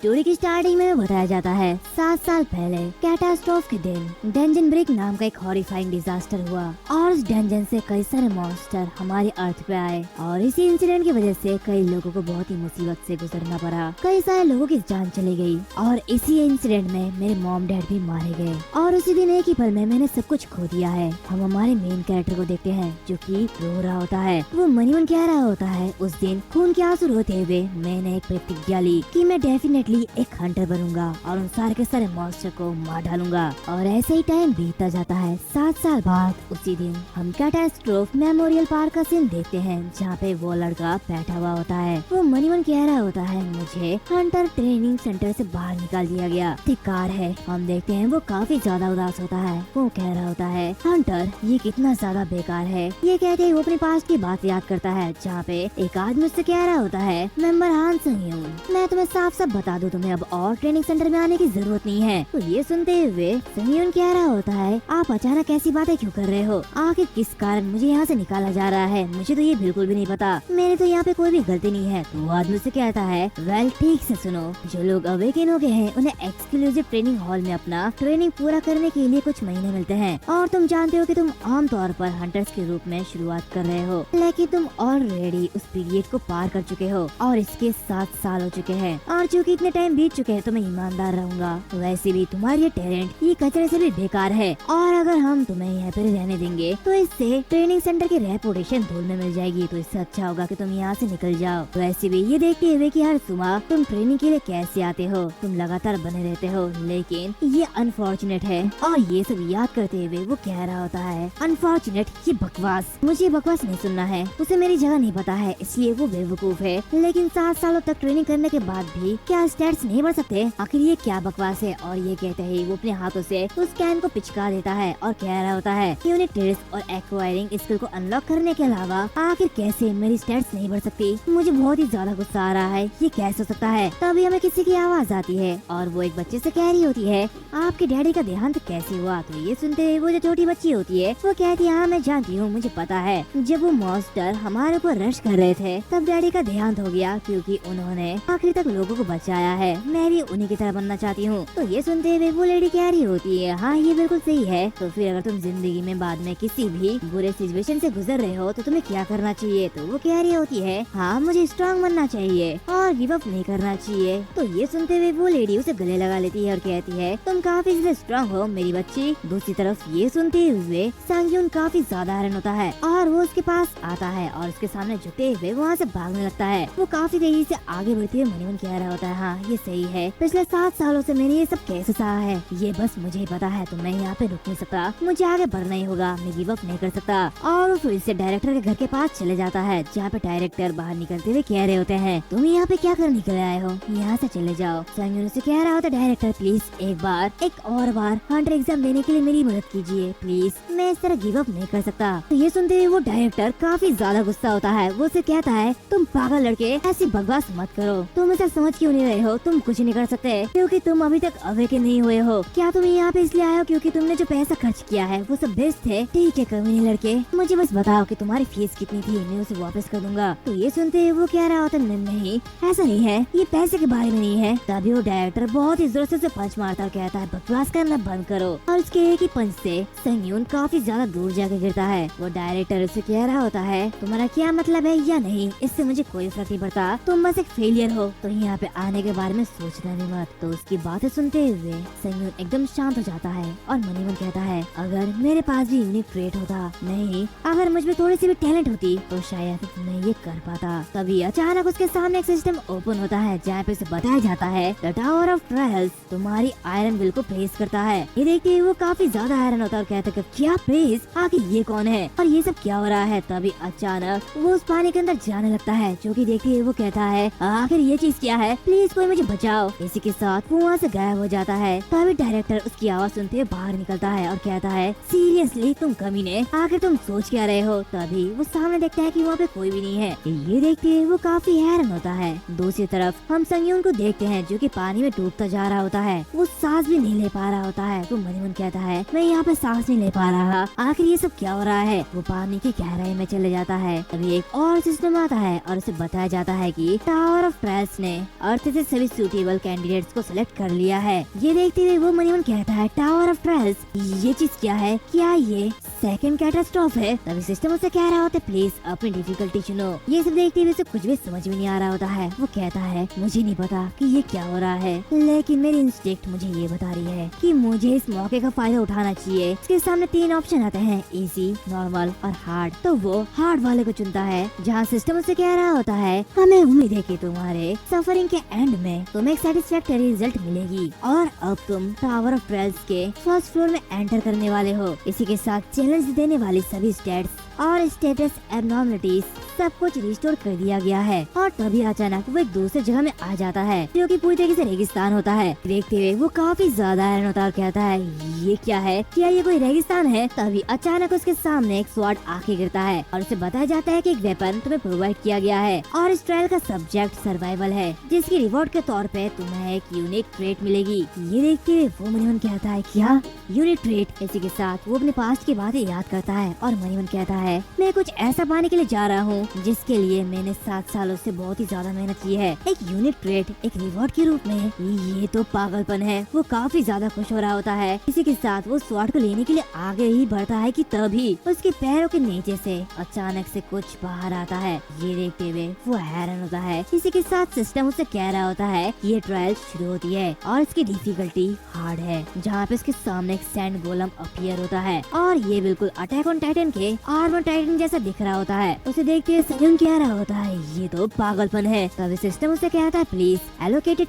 Story की starting में बताया जाता है 7 साल पहले कैटास्ट्रोफ के दिन डंजन ब्रेक नाम का एक हॉरिफाइंग डिजास्टर हुआ और उस डंजन से कई सारे मॉन्स्टर हमारी अर्थ पे आए और इसी इंसिडेंट की वजह से कई लोगों को बहुत ही मुसीबत से गुजरना पड़ा। कई सारे लोगों की जान चली गई और इसी इंसिडेंट में मेरे मॉम डैड भी मारे गए और उसी दिन एक ही पल में मैंने सब कुछ खो दिया है। हम हमारे मेन कैरेक्टर को देखते हैं जो कि रो रहा होता है। वो मनीमन कह रहा होता है उस दिन खून के आंसू रोते हुए मैंने एक प्रतिज्ञा ली कि मैं डेफिनेटली एक हंटर बनूंगा और उन सारे के सारे मॉन्स्टर को मार डालूंगा। और ऐसे ही टाइम बीतता जाता है। 7 साल बाद उसी दिन हम कैटास्ट्रोफ मेमोरियल पार्क का सीन देखते हैं जहाँ पे वो लड़का बैठा हुआ होता है। वो मनीमन कह रहा होता है मुझे हंटर ट्रेनिंग सेंटर से बाहर निकाल दिया गया, धिक्कार है। हम देखते हैं वो काफी ज्यादा उदास होता है। वो कह रहा होता है हंटर ये कितना ज्यादा बेकार है। ये कहते ही वो अपने पास्ट की बात याद करता है जहाँ पे एक आदमी उससे कह रहा होता है मेंबर हान संगयून, मैं तुम्हें साफ साफ बता दूं तुम्हें अब और ट्रेनिंग सेंटर में आने की जरूरत नहीं है। तो ये सुनते हुए संगयून कह रहा होता है आप अचानक ऐसी बातें क्यों कर रहे हो, आखिर किस कारण मुझे यहाँ से निकाला जा रहा है, मुझे तो ये बिल्कुल भी नहीं पता, मेरे तो यहाँ पे कोई भी गलती नहीं है। तो वो आदमी से कहता है वेल ठीक से सुनो, जो लोग अवेकन हो गए हैं उन्हें एक्सक्लूसिव ट्रेनिंग हॉल में अपना ट्रेनिंग पूरा करने के लिए कुछ महीने मिलते हैं और तुम जानते हो कि तुम आमतौर पर हंटर्स के रूप में शुरुआत कर रहे हो, लेकिन तुम ऑलरेडी उस पीरियड को पार कर चुके हो और इसके 7 साल हो चुके हैं और चूंकि इतने टाइम बीत चुके हैं तो मैं ईमानदार रहूंगा। वैसे भी तुम्हारी ये टैलेंट ये कचरे से भी बेकार है और अगर हम तुम्हें यहाँ पे रहने देंगे तो इससे ट्रेनिंग सेंटर की रेपुटेशन धूल में मिल जाएगी। तो इससे अच्छा होगा कि तुम यहाँ से निकल जाओ। वैसे भी ये देखते हुए कि हर सुबह तुम ट्रेनिंग के लिए कैसे आते हो, तुम लगातार बने रहते हो, लेकिन ये अनफॉर्चुनेट है। और ये सब याद करते हुए वो कह रहा होता है अनफॉर्चुनेट, ये बकवास, मुझे बकवास नहीं सुनना है, उसे मेरी जगह नहीं पता है इसलिए वो बेवकूफ है। लेकिन 7 सालों तक ट्रेनिंग करने के बाद भी क्या स्टैट्स नहीं बढ़ सकते, आखिर ये क्या बकवास है। और ये कहते ही वो अपने हाथों से उस कैन को पिचका देता है और कह रहा होता है यूनिक ट्रेड्स और एक्वायरिंग स्किल को अनलॉक करने के अलावा आखिर कैसे मेरी स्टैट्स नहीं बढ़ सकती। मुझे बहुत ही ज्यादा गुस्सा आ रहा है, ये कैसे हो सकता है। तभी हमें किसी की आवाज आती है और वो एक बच्चे से कह रही होती है आपके डैडी का देहांत कैसे हुआ। तो ये सुनते हुए वो जो छोटी बच्ची होती है वो कहती है हाँ मैं जानती हूँ, मुझे पता है, जब वो मॉन्स्टर हमारे ऊपर रश कर रहे थे तब डैडी का देहांत हो गया क्योंकि उन्होंने आखिर तक लोगों को बचाया है, मैं भी उन्हीं की तरह बनना चाहती हूँ। तो ये सुनते हुए वो लेडी कह रही होती है हाँ ये बिल्कुल सही है। तो फिर अगर तुम जिंदगी में बाद में किसी भी बुरे सिचुएशन से गुजर रहे हो तो तुम्हें क्या करना चाहिए। तो वो कह रही होती है हाँ मुझे स्ट्रांग बनना चाहिए और गिव अप नहीं करना चाहिए। तो ये सुनते हुए वो लेडी उसे गले लगा लेती है और कहती है तुम काफी ज्यादा स्ट्रांग हो मेरी बच्ची। दूसरी तरफ ये सुनते हुए संगयून काफी ज्यादा हैरान होता है और वो उसके पास आता है और उसके सामने झुकते हुए वहाँ से भागने लगता है। वो काफी तेजी से आगे बढ़ते हुए मनीमन कह रहा होता है हाँ ये सही है, पिछले 7 सालों से मैंने ये सब कैसे सहा है ये बस मुझे ही पता है। तो मैं यहाँ पे रुक नहीं सकता, मुझे आगे बढ़ना ही होगा, मैं गिव अप नहीं कर सकता। और वो फिर से डायरेक्टर के घर के पास चले जाता है जहाँ पे डायरेक्टर बाहर निकलते हुए कह रहे होते हैं तुम यहाँ पे क्या करने निकले आए हो, यहाँ से चले जाओ। संगयून से कह रहा होता डायरेक्टर प्लीज एक और बार हंटर एग्जाम देने के लिए मेरी मदद कीजिए प्लीज, मैं इस तरह गिव अप नहीं कर सकता। तो ये सुनते हुए वो डायरेक्टर काफी ज्यादा गुस्सा होता है। वो उसे कहता है तुम पागल लड़के ऐसी बकवास मत करो, तुम इसे समझ क्यों नहीं रहे हो, तुम कुछ नहीं कर सकते क्योंकि तुम अभी तक अवेकन नहीं हुए हो। क्या तुम यहाँ पे इसलिए आए हो क्योंकि तुमने जो पैसा खर्च किया है वो सब बेस्ट है। ठीक है कमीने लड़के, मुझे बस बताओ कि तुम्हारी फीस कितनी थी, मैं उसे वापस कर दूंगा। तो ये सुनते हुए वो कह रहा होता नहीं ऐसा नहीं है, ये पैसे के बारे में नहीं है। तभी वो डायरेक्टर बहुत ही जोर से पंच मारता और कहता है बकवास करना बंद करो। और उसके एक ही पंच से संगयून काफी ज्यादा दूर जाके गिरता है। वो डायरेक्टर उसे कह रहा होता है तुम्हारा क्या मतलब है या नहीं, इससे मुझे कोई फर्क नहीं पड़ता, तुम बस एक फेलियर हो, तो यहाँ पे आने के बारे में सोचना भी मत। तो उसकी बातें सुनते हुए संगयून एकदम शांत हो जाता है और मनीमन कहता है अगर मेरे पास भी यूनिक ट्रेट होता, नहीं अगर मुझ में थोड़ी सी भी टैलेंट होती तो शायद मैं ये कर पाता। तभी अचानक उसके सामने एक सिस्टम ओपन होता है जहाँ पे उसे बताया जाता है द टावर ऑफ ट्रायल्स तुम्हारी आयरन विल को प्रेस करता है। ये देखते ही वो काफी ज्यादा हैरान होता है और कहता है क्या प्रेस, आखिर ये कौन है और ये सब क्या हो रहा है। तभी अचानक वो उस पानी के अंदर जाने लगता है जो कि देखते ही वो कहता है आखिर ये चीज क्या है, प्लीज कोई मुझे बचाओ। इसी के साथ वो वहाँ से गायब हो जाता है। तभी डायरेक्टर उसकी आवाज सुनते हुए बाहर निकलता है और कहता है सीरियसली तुम कमीने, आखिर तुम सोच क्या रहे हो। तभी वो सामने देखता है कि वहाँ पे कोई भी नहीं है। ये देखते हुए वो काफी हैरान होता है। दूसरी तरफ हम संगयून को देखते हैं जो कि पानी में डूबता जा रहा होता है, वो सांस भी नहीं ले पा रहा होता है। तो मनीमन कहता है मैं यहाँ पे सांस नहीं ले पा रहा, आखिर ये सब क्या हो रहा है। वो पानी की गहराई में चले जाता है। तभी एक और सिस्टम आता है और उसे बताया जाता है कि टावर ऑफ ट्रायल्स ने अर्थ से सभी सूटेबल कैंडिडेट्स को सिलेक्ट कर लिया है। ये देखते हुए वो मनीमन कहता है टावर ऑफ ट्रायल्स, ये चीज क्या है, क्या ये सेकंड कैटास्ट्रॉफ है? तभी सिस्टम उसे कह रहा होता है प्लीज अपनी डिफिकल्टी चुनो। ये सब देखते हुए उसे कुछ भी समझ में नहीं आ रहा होता है। वो कहता है मुझे नहीं पता कि ये क्या हो रहा है, लेकिन मेरी इंस्टिंक्ट मुझे ये बता रही है कि मुझे इस मौके का फायदा उठाना चाहिए। उसके सामने 3 ऑप्शन आते हैं, इजी, नॉर्मल और हार्ड। तो वो हार्ड वाले को चुनता है, जहाँ सिस्टम उसे कह रहा होता है हमें उम्मीद है कि तुम्हारे सफरिंग के एंड में तुम्हें एक सेटिस्फैक्टरी रिजल्ट मिलेगी और अब तुम टावर ऑफ ट्रायल्स के फर्स्ट फ्लोर में एंटर करने वाले हो। इसी के साथ चैलेंज देने वाली सभी स्टेट्स और स्टेटस एबनॉर्मलिटीज सब कुछ रिस्टोर कर दिया गया है। और तभी अचानक वो एक दूसरी जगह में आ जाता है जो कि पूरी तरीके से रेगिस्तान होता है। देखते हुए वो काफी ज्यादा हैरान होता है और कहता है ये क्या है, क्या ये कोई रेगिस्तान है? तभी अचानक उसके सामने एक स्वॉर्ड आके गिरता है और उसे बताया जाता है कि एक वेपन तुम्हें प्रोवाइड किया गया है और इस ट्रायल का सब्जेक्ट सर्वाइवल है, जिसकी रिवॉर्ड के तौर पे तुम्हें एक यूनिक ट्रेट मिलेगी। ये देखते हुए वो मनीमन कहता है क्या यूनिक ट्रेट? इसी के साथ वो अपने पास्ट की बातें याद करता है और मनीमन कहता है मैं कुछ ऐसा पाने के लिए जा रहा हूँ जिसके लिए मैंने 7 सालों से बहुत ही ज्यादा मेहनत की है, एक यूनिक ट्रेट एक रिवॉर्ड के रूप में। ये तो पागलपन है। वो काफी ज्यादा खुश हो रहा होता है। इसी के साथ वो स्वॉर्ड को लेने के लिए आगे ही बढ़ता है कि तभी उसके पैरों के नीचे से अचानक से कुछ बाहर आता है। ये देखते हुए वो हैरान होता है। इसी के साथ सिस्टम उसे कह रहा होता है ये ट्रायल शुरू होती है और इसकी डिफिकल्टी हार्ड है, जहाँ पे उसके सामने एक सैंड गोलम अपीयर होता है और ये बिल्कुल अटैक ऑन टाइटन के आर्मर टाइटन जैसा दिख रहा होता है। उसे देखते हुए सजन कह रहा होता है ये तो पागलपन है। तभी सिस्टम उसे कहता है प्लीज एलोकेटेड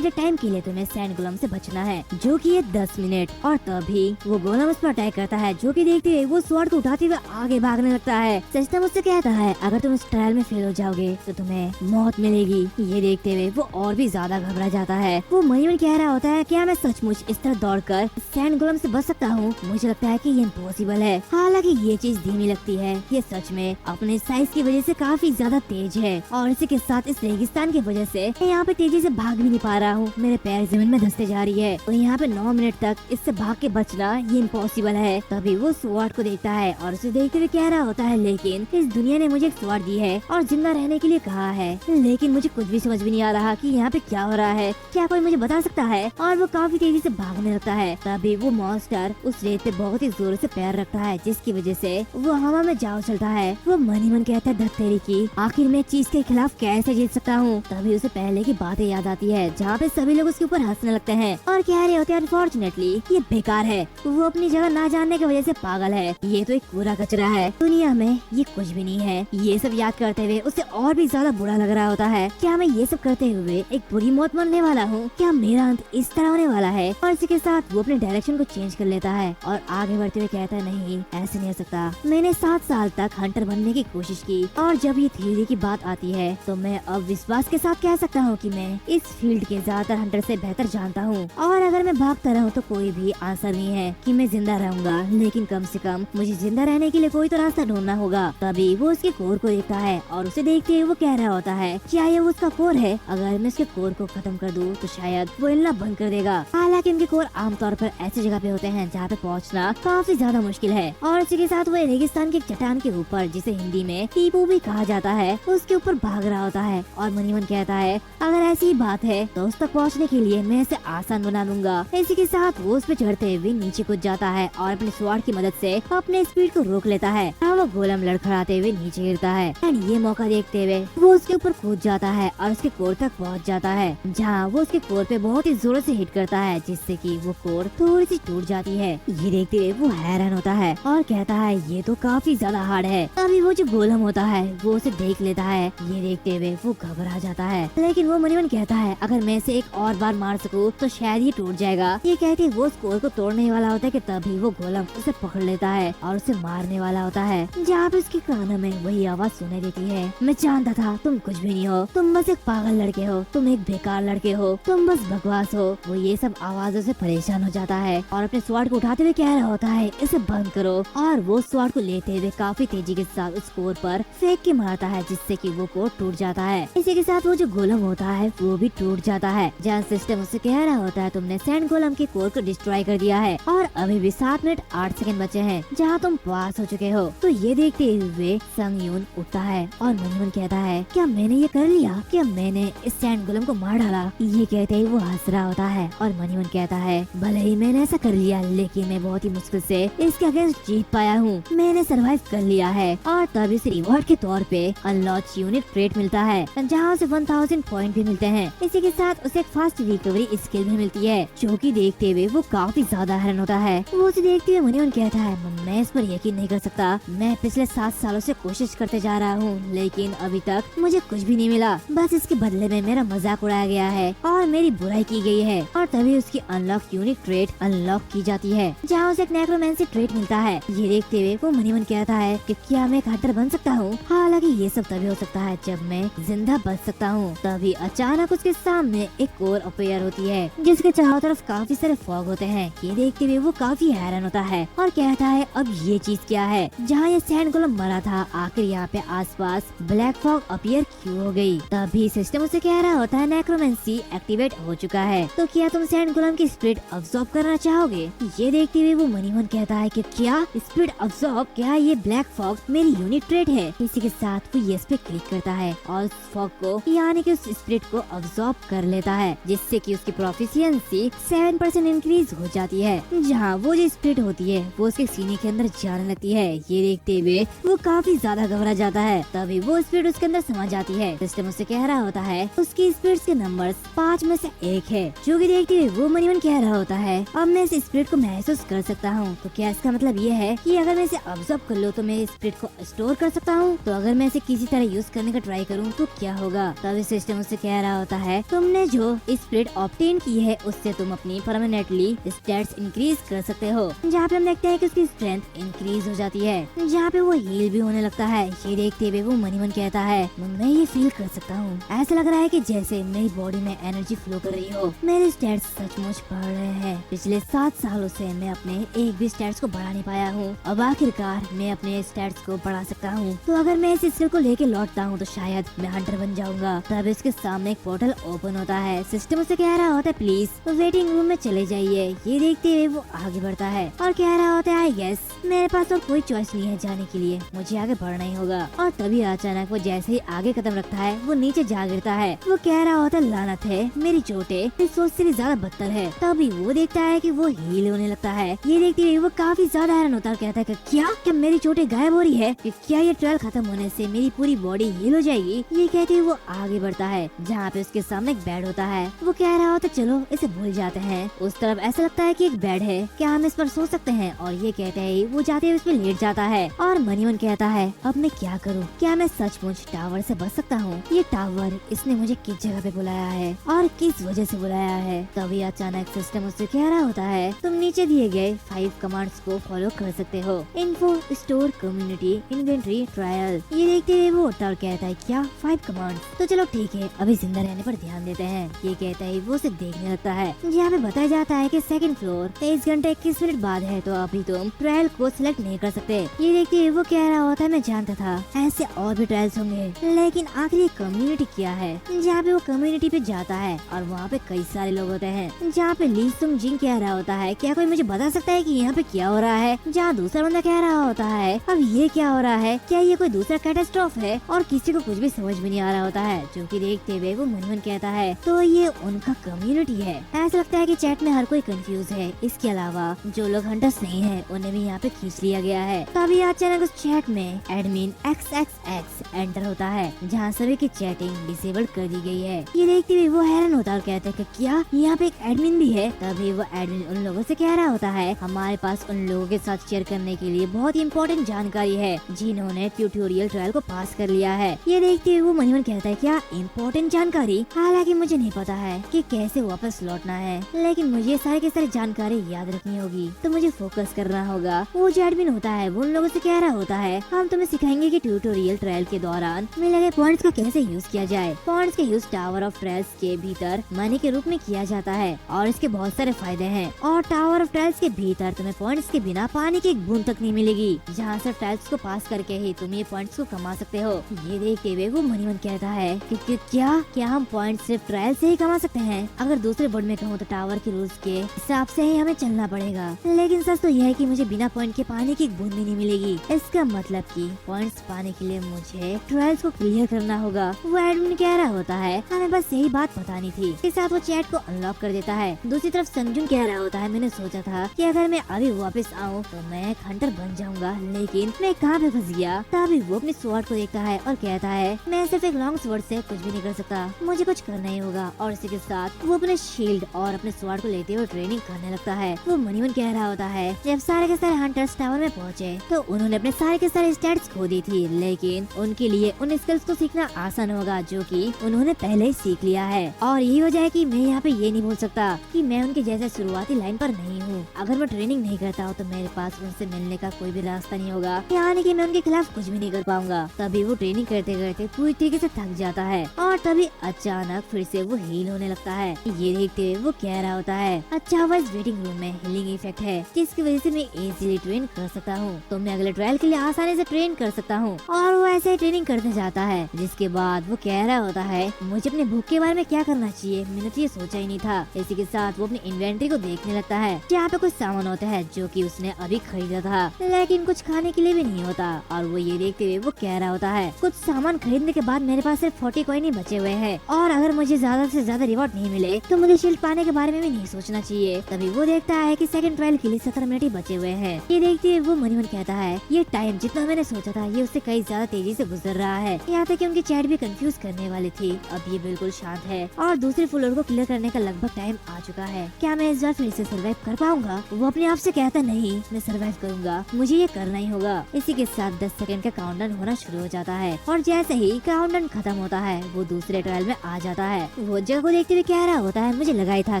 टाइम के लिए तुम्हें सैंड गोलम से बचना है, जो कि है 10 मिनट। और तभी वो गोलम उस पर अटैक करता है, जो कि देखते हुए वो स्वॉर्ड को उठाते हुए आगे भागने लगता है। सिस्टम उससे कहता है अगर तुम इस ट्रायल में फेल हो जाओगे तो तुम्हें मौत मिलेगी। ये देखते हुए वो और भी ज्यादा घबरा जाता है। वो मनीमन कह रहा होता है क्या मैं सचमुच इस तरह दौड़कर सैंड गोलम से बच सकता हूँ? मुझे लगता है कि ये इम्पॉसिबल है। हालांकि ये चीज धीमी लगती है, ये सच में अपने साइज की वजह से काफी ज्यादा तेज है और इसी के साथ इस रेगिस्तान की वजह से मैं यहाँ पे तेजी से भाग भी नहीं पा रहा हूँ, मेरे पैर जमीन में धंसते जा रही है। तो यहाँ पे 9 मिनट तक इससे भाग के बचना ये इम्पॉसिबल है। तभी वो स्वॉर्ड को देखता है और उसे देखते हुए कह रहा होता है लेकिन इस दुनिया ने मुझे एक स्वॉर्ड दी है और जिंदा रहने के लिए कहा है, लेकिन मुझे कुछ भी समझ में नहीं आ रहा कि यहाँ पे क्या हो रहा है, क्या कोई मुझे बता सकता है? और वो काफी तेजी से भागने लगता है। तभी वो मॉन्स्टर उस रेत पे बहुत ही जोर से पैर रखता है, जिसकी वजह से वो हवा में जा उछलता है। वो मनीमन कहता है धत्तेरी की आखिर मैं चीज के खिलाफ कैसे जीत सकता हूँ? तभी उसे पहले की बातें याद आती है, जहाँ पे सभी लोग उसके ऊपर हंसने लगते हैं और कह रहे होते हैं अनफॉर्चुनेटली ये बेकार है, वो अपनी जगह ना जानने की वजह से पागल है, ये तो एक कूड़ा कचरा है, दुनिया में ये कुछ भी नहीं है। ये सब याद करते हुए उसे और भी ज्यादा बुरा लग रहा होता है। क्या मैं ये सब करते हुए एक बुरी मौत मरने वाला हूँ? क्या मेरा अंत इस तरह होने वाला है? और इसी के साथ वो अपने डायरेक्शन को चेंज कर लेता है और आगे बढ़ते हुए कहता है नहीं ऐसे नहीं हो सकता, मैंने 7 साल तक हंटर बनने की कोशिश की और जब ये थ्योरी की बात आती है तो मैं अब विश्वास के साथ कह सकता हूँ कि मैं इस फील्ड के ज्यादातर हंटर से बेहतर जानता हूँ और अगर मैं भागता रहूँ तो कोई भी आंसर नहीं है कि मैं जिंदा रहूंगा, लेकिन कम से कम मुझे जिंदा रहने के लिए कोई तो रास्ता ढूंढना होगा। तभी वो उसके कोर को देखता है और उसे देखते हुए वो कह रहा होता है क्या ये उसका कोर है? अगर मैं उसके कोर को खत्म कर दूँ तो शायद वो हिलना बंद कर देगा। हालांकि उनके कोर आमतौर पर ऐसी जगह पे होते हैं जहाँ पे पहुँचना काफी ज्यादा मुश्किल है। और इसी के साथ वो रेगिस्तान की चट्टान के ऊपर, जिसे हिंदी में टीपू भी कहा जाता है, उसके ऊपर भाग रहा होता है। और मनीमन कहता है अगर ऐसी ही बात है तो उस तक पहुँचने के लिए मैं इसे आसान बना लूंगा। इसी के साथ वो उस पे चढ़ते हुए नीचे कूद जाता है और अपने स्वॉर्ड की मदद से अपने स्पीड को रोक लेता है। वो गोलम लड़खड़ाते हुए नीचे गिरता है एंड ये मौका देखते हुए वो उसके ऊपर कूद जाता है और उसके कोर तक पहुंच जाता है, जहां वो उसके कोर पे बहुत ही जोर से हिट करता है, जिससे कि वो कोर थोड़ी सी टूट जाती है। ये देखते हुए वो हैरान होता है और कहता है ये तो काफी ज्यादा हार्ड है। तभी वो जो गोलम होता है वो उसे देख लेता है। ये देखते हुए वो घबरा जाता है, लेकिन वो मनीमन कहता है अगर मैं इसे एक और बार मार सकूं तो शायद ये टूट जाएगा। ये कहते वो उस कोर को तोड़ने वाला होता है कि तभी वो गोलम उसे पकड़ लेता है और उसे मारने वाला होता है, जहाँ पे उसके कानों में वही आवाज सुनाई देती है मैं जानता था तुम कुछ भी नहीं हो, तुम बस एक पागल लड़के हो, तुम एक बेकार लड़के हो, तुम बस बकवास हो। वो ये सब आवाजों से परेशान हो जाता है और अपने स्वॉर्ड को उठाते हुए कह रहा होता है इसे बंद करो। और वो स्वॉर्ड कोड को लेते हुए काफी तेजी के साथ उस कोड पर फेंक के मारता है, जिससे कि वो कोड टूट जाता है। इसी के साथ वो जो गोलम होता है वो भी टूट जाता है। जहाँ सिस्टम उससे कह रहा होता है तुमने सैंड गोलम के कोड को डिस्ट्रॉय कर दिया है और अभी भी 7 मिनट 8 सेकंड बचे हैं जहाँ तुम पास हो चुके हो। तो ये देखते हुए संग यून उठता है और मन मन कहता है क्या मैंने ये कर लिया, क्या मैंने इस सैंड गोलम को मार डाला। ये कहते ही वो हंस रहा होता है और मन मन कहता है भले ही मैंने ऐसा कर लिया, लेकिन मैं बहुत ही मुश्किल से इसके अगेंस्ट जीत पाया हूँ, मैंने सरवाइव कर लिया है। और तभी इसे रिवॉर्ड के तौर पे अनलॉक यूनिट ट्रेड मिलता है, जहाँ उसे 1000 पॉइंट भी मिलते हैं। इसी के साथ उसे एक फास्ट रिकवरी स्किल भी मिलती है, जो कि देखते हुए वो काफी ज्यादा हैरान होता है। वो उसे देखते हुए मन कहता है मैं इस पर यकीन नहीं कर सकता, मैं पिछले 7 सालों से कोशिश करते जा रहा हूँ, लेकिन अभी तक मुझे कुछ भी नहीं मिला। बस इसके बदले में मेरा मजाक उड़ाया गया है और मेरी बुराई की गई है। और तभी उसकी अनलॉक यूनिक ट्रेड अनलॉक की जाती है, जहाँ उसे एक नेक्रोमेंसी ट्रेड मिलता है। ये देखते हुए वो मन कहता है कि क्या मैं एक हंटर बन सकता हूँ। हालांकि ये सब तभी हो सकता है जब मैं जिंदा बच सकता हूँ। तभी अचानक उसके सामने एक और अपीयर होती है, जिसके चारों तरफ काफी सारे फॉग होते हैं। ये देखते हुए वो काफी हैरान होता है और कहता है अब ये चीज क्या है, जहाँ ये सैंड गोलम मरा था आखिर यहाँ पे आसपास ब्लैक फॉग अपीयर क्यों हो गई। तभी सिस्टम उसे कह रहा होता है नेक्रोमेंसी एक्टिवेट हो चुका है, तो क्या तुम सैंड गोलम की स्पिरिट अब्सॉर्ब करना चाहोगे। ये देखते हुए वो मन कहता है कि क्या स्पिरिट अब्सॉर्ब, क्या ये ब्लैक फॉग मेरी यूनिट ट्रेड है। इसी के साथ वो यस पे क्लिक करता है और उस फॉग को यानी कि उस स्पिरिट को अब्सॉर्ब कर लेता है, जिससे कि उसकी प्रोफिशिएंसी 7% इंक्रीज हो जाती है। जहाँ वो जो स्पिरिट होती है वो उसके सीने के अंदर जाने लगती है। ये देखते हुए वो काफी ज्यादा घबरा जाता है। तभी वो स्पिरिट उसके अंदर समा जाती है। सिस्टम उससे कह रहा होता है उसकी स्पिरिट्स के नंबर्स 5 में से 1 है, जो कि देखते हुए वो मन कह रहा होता है अब मैं इस स्पिरिट को महसूस कर सकता हूँ। तो क्या इसका मतलब ये है कि अगर मैं इसे ऑब्जर्व कर लूँ तो मैं इस स्पिरिट को स्टोर कर सकता हूँ। तो अगर मैं इसे किसी तरह यूज करने का ट्राई करूँ तो क्या होगा। तभी सिस्टम उससे कह रहा होता है तुमने जो स्पिरिट ऑब्टेन की है उससे तुम अपनी परमानेंटली स्टैट्स इंक्रीज कर सकते हो। जहाँ पे हम देखते हैं कि उसकी स्ट्रेंथ इंक्रीज हो जाती है, जहाँ पे वो हील भी होने लगता है। ये देखते हुए वो मन कहता है मैं ये फील कर सकता हूँ, ऐसा लग रहा है कि जैसे मेरी बॉडी में एनर्जी फ्लो कर रही हो। मेरे स्टैट्स सचमुच बढ़ रहे हैं। पिछले 7 सालों से मैं अपने एक भी स्टैट्स को बढ़ा नहीं पाया हूँ, अब आखिरकार मैं अपने स्टैट्स को बढ़ा सकता हूँ। तो अगर मैं इस स्किल को लेके लौटता हूँ तो शायद मैं हंटर बन जाऊंगा। तब इसके सामने एक पोर्टल ओपन होता है। सिस्टम उसे कह रहा होता है प्लीज वेटिंग रूम में चले जाइए। ये देखते हुए वो आगे बढ़ता है और कह रहा होता है यस मेरे पास और कोई चॉइस नहीं है जाने के लिए, मुझे आगे बढ़ना ही होगा। और तभी अचानक वो जैसे ही आगे कदम रखता है वो नीचे जा गिरता है। वो कह रहा होता है लानत है मेरी चोटें इस सोच से भी ज्यादा बदतर है। तभी वो देखता है कि वो हील होने लगता है। ये देखते हुए वो काफी ज्यादा हैरान होता है, कहता है कि क्या मेरी चोटें गायब हो रही है, कि क्या ये ट्रायल खत्म होने से मेरी पूरी बॉडी हील हो जाएगी। ये कहते हुए वो आगे बढ़ता है, जहाँ पे उसके सामने एक बेड होता है। वो कह रहा होता चलो इसे भूल जाते हैं। उस तरफ ऐसा लगता है कि एक बेड है, क्या हम इस पर सो सकते हैं। और ये कहते ही वो जाते हुए उस पर लेट जाता है और मन कहता है अब मैं क्या करूँ, क्या मैं सचमुच टावर से बच सकता हूँ। ये टावर इसने मुझे किस जगह पे बुलाया है और किस वजह से बुलाया है। तभी अचानक सिस्टम उससे कह रहा होता है तुम नीचे दिए गए 5 कमांड्स को फॉलो कर सकते हो। Info, store, community, inventory, trial. ये देखते हुए वो उठता और कहता है क्या 5 कमांड्स, तो चलो ठीक है अभी जिंदा रहने पर ध्यान देते हैं। ये कहता है वो उसे देखने लगता है। यहाँ पे बताया जाता है कि सेकंड फ्लोर 23 घंटे 21 मिनट बाद है, तो अभी तुम ट्रायल को सिलेक्ट नहीं कर सकते। ये देखते हुए वो कह रहा होता है मैं जानता था ऐसे और भी ट्रायल्स होंगे, लेकिन आखिर ये कम्युनिटी क्या है। जहाँ पे वो कम्युनिटी पे जाता है और वहाँ पे कई सारे लोग होते हैं। जहाँ पे ली सुंग जिंग कह रहा होता है क्या कोई मुझे बता सकता है कि यहाँ पे क्या हो रहा है। जहाँ दूसरा बंदा कह रहा होता है अब ये क्या हो रहा है, क्या ये कोई दूसरा कैटास्ट्रॉफ है। और किसी को कुछ भी समझ में नहीं आ रहा होता है, जो कि देखते हुए वो मन कहता है तो ये उनका कम्युनिटी है। ऐसा लगता है कि चैट में हर कोई कंफ्यूज है, इसके अलावा जो लोग हंटर्स नहीं है उन्हें भी यहाँ पे खींच लिया गया है। तभी अचानक उस चैट में एडमिन XXX एंटर होता है, जहाँ सभी की चैटिंग डिसेबल कर दी गई है। ये देखते हुए वो हैरान होता है और कहता है कि क्या यहाँ पे एक एडमिन भी है। तभी वो एडमिन उन लोगों से कह रहा होता है हमारे पास उन लोगों के साथ शेयर करने के लिए बहुत ही इम्पोर्टेंट जानकारी है जिन्होंने ट्यूटोरियल ट्रायल को पास कर लिया है। ये देखते हुए वो मन कहता है क्या इम्पोर्टेंट जानकारी, हालांकि मुझे नहीं पता है कि कैसे वापस लौटना है, लेकिन मुझे सारे के सारे जानकारी याद रखनी होगी, तो मुझे फोकस करना होगा। वो जो एडमिन होता है वो उन लोगों से कह रहा होता है हम तुम्हें सिखाएंगे कि ट्यूटोरियल ट्रायल के दौरान मिले गए पॉइंट्स को कैसे यूज किया जाए। पॉइंट्स के यूज टावर ऑफ ट्रायल्स के भीतर मनी के रूप में किया जाता है और इसके बहुत सारे फायदे हैं। और टावर ऑफ ट्रायल्स के भीतर तुम्हें पॉइंट्स के बिना पानी की एक बूंद तक नहीं नहीं मिलेगी, जहाँ सिर्फ ट्रायल्स को पास करके ही तुम ये पॉइंट्स को कमा सकते हो। ये देखते हुए वो मनी मन कहता है कि क्या हम पॉइंट सिर्फ ट्रायल से ही कमा सकते हैं? अगर दूसरे वर्ड में कहूँ तो टावर के रूल्स के हिसाब से ही हमें चलना पड़ेगा, लेकिन सच तो यह है कि मुझे बिना पॉइंट के पाने की एक बूंद भी नहीं मिलेगी। इसका मतलब कि पॉइंट्स पाने के लिए मुझे ट्रायल्स को क्लियर करना होगा। वो एडमिन कह रहा होता है हमें बस यही बात बतानी थी। इसके साथ वो चैट को अनलॉक कर देता है। दूसरी तरफ संजुन कह रहा होता है मैंने सोचा था कि अगर मैं अभी वापस आऊँ तो मैं एक हंटर बन जाऊंगा, लेकिन मैं कहाँ पे फंस गया। तभी वो अपने स्वॉर्ड को देखता है और कहता है मैं सिर्फ एक लॉन्ग स्वॉर्ड से कुछ भी नहीं कर सकता, मुझे कुछ करना ही होगा। और इसी के साथ वो अपने शील्ड और अपने स्वॉर्ड को लेते हुए ट्रेनिंग करने लगता है। वो मनीमन कह रहा होता है जब सारे के सारे हंटर्स टावर में पहुँचे तो उन्होंने अपने सारे के सारे स्टैट्स खो दी थी, लेकिन उनके लिए उन स्किल्स को सीखना आसान होगा जो कि उन्होंने पहले ही सीख लिया है। और यही वजह है कि मैं यहाँ पे ये नहीं बोल सकता कि मैं उनके जैसे शुरुआती लाइन पर नहीं हूँ। अगर मैं ट्रेनिंग नहीं करता हूँ तो मेरे पास उनसे मिलने का कोई भी रास्ता नहीं होगा, यानी कि मैं उनके खिलाफ कुछ भी नहीं कर पाऊंगा। तभी वो ट्रेनिंग करते करते पूरी तरीके से थक जाता है और तभी अचानक फिर से वो हील होने लगता है। ये देखते हुए वो कह रहा होता है अच्छा हुआ इस वेटिंग रूम में हीलिंग इफेक्ट है जिसकी वजह से मैं इजीली ट्रेन कर सकता हूँ, तो मैं अगले ट्रायल के लिए आसानी से ट्रेन कर सकता हूँ। और वो ऐसे ही ट्रेनिंग करते जाता है। जिसके बाद वो कह रहा होता है मुझे अपने भूख के बारे में क्या करना चाहिए, मैंने तो ये सोचा ही नहीं था। इसी के साथ वो अपनी इन्वेंटरी को देखने लगता है जहाँ पे कुछ सामान होता है जो कि उसने अभी खरीदा था, लेकिन कुछ खाने के लिए भी नहीं होता। और वो ये देखते हुए वो कह रहा होता है कुछ सामान खरीदने के बाद मेरे पास सिर्फ 40 कॉइन ही बचे हुए हैं और अगर मुझे ज्यादा से ज्यादा रिवॉर्ड नहीं मिले तो मुझे शील्ड पाने के बारे में भी नहीं सोचना चाहिए। तभी वो देखता है कि सेकंड ट्रायल के लिए 17 मिनट ही बचे हुए हैं। ये देखते हुए वो मनी मन कहता है ये टाइम जितना मैंने सोचा था ये उससे कई ज्यादा तेजी से गुजर रहा है। यहाँ तक कि उनकी चैट भी कंफ्यूज करने वाली थी, अब ये बिल्कुल शांत है और दूसरे फ्लोर को क्लियर करने का लगभग टाइम आ चुका है। क्या मैं इस बार फिर से सर्वाइव कर पाऊंगा? वो अपने आप से कहता नहीं मैं सर्वाइव करूंगा, मुझे ये करना ही होगा। इसी के साथ 10 सेकंड का काउंटडाउन होना शुरू हो जाता है और जैसे ही काउंटडाउन खत्म होता है वो दूसरे ट्रायल में आ जाता है। वो जगह को देखते हुए कह रहा होता है मुझे लगा ही था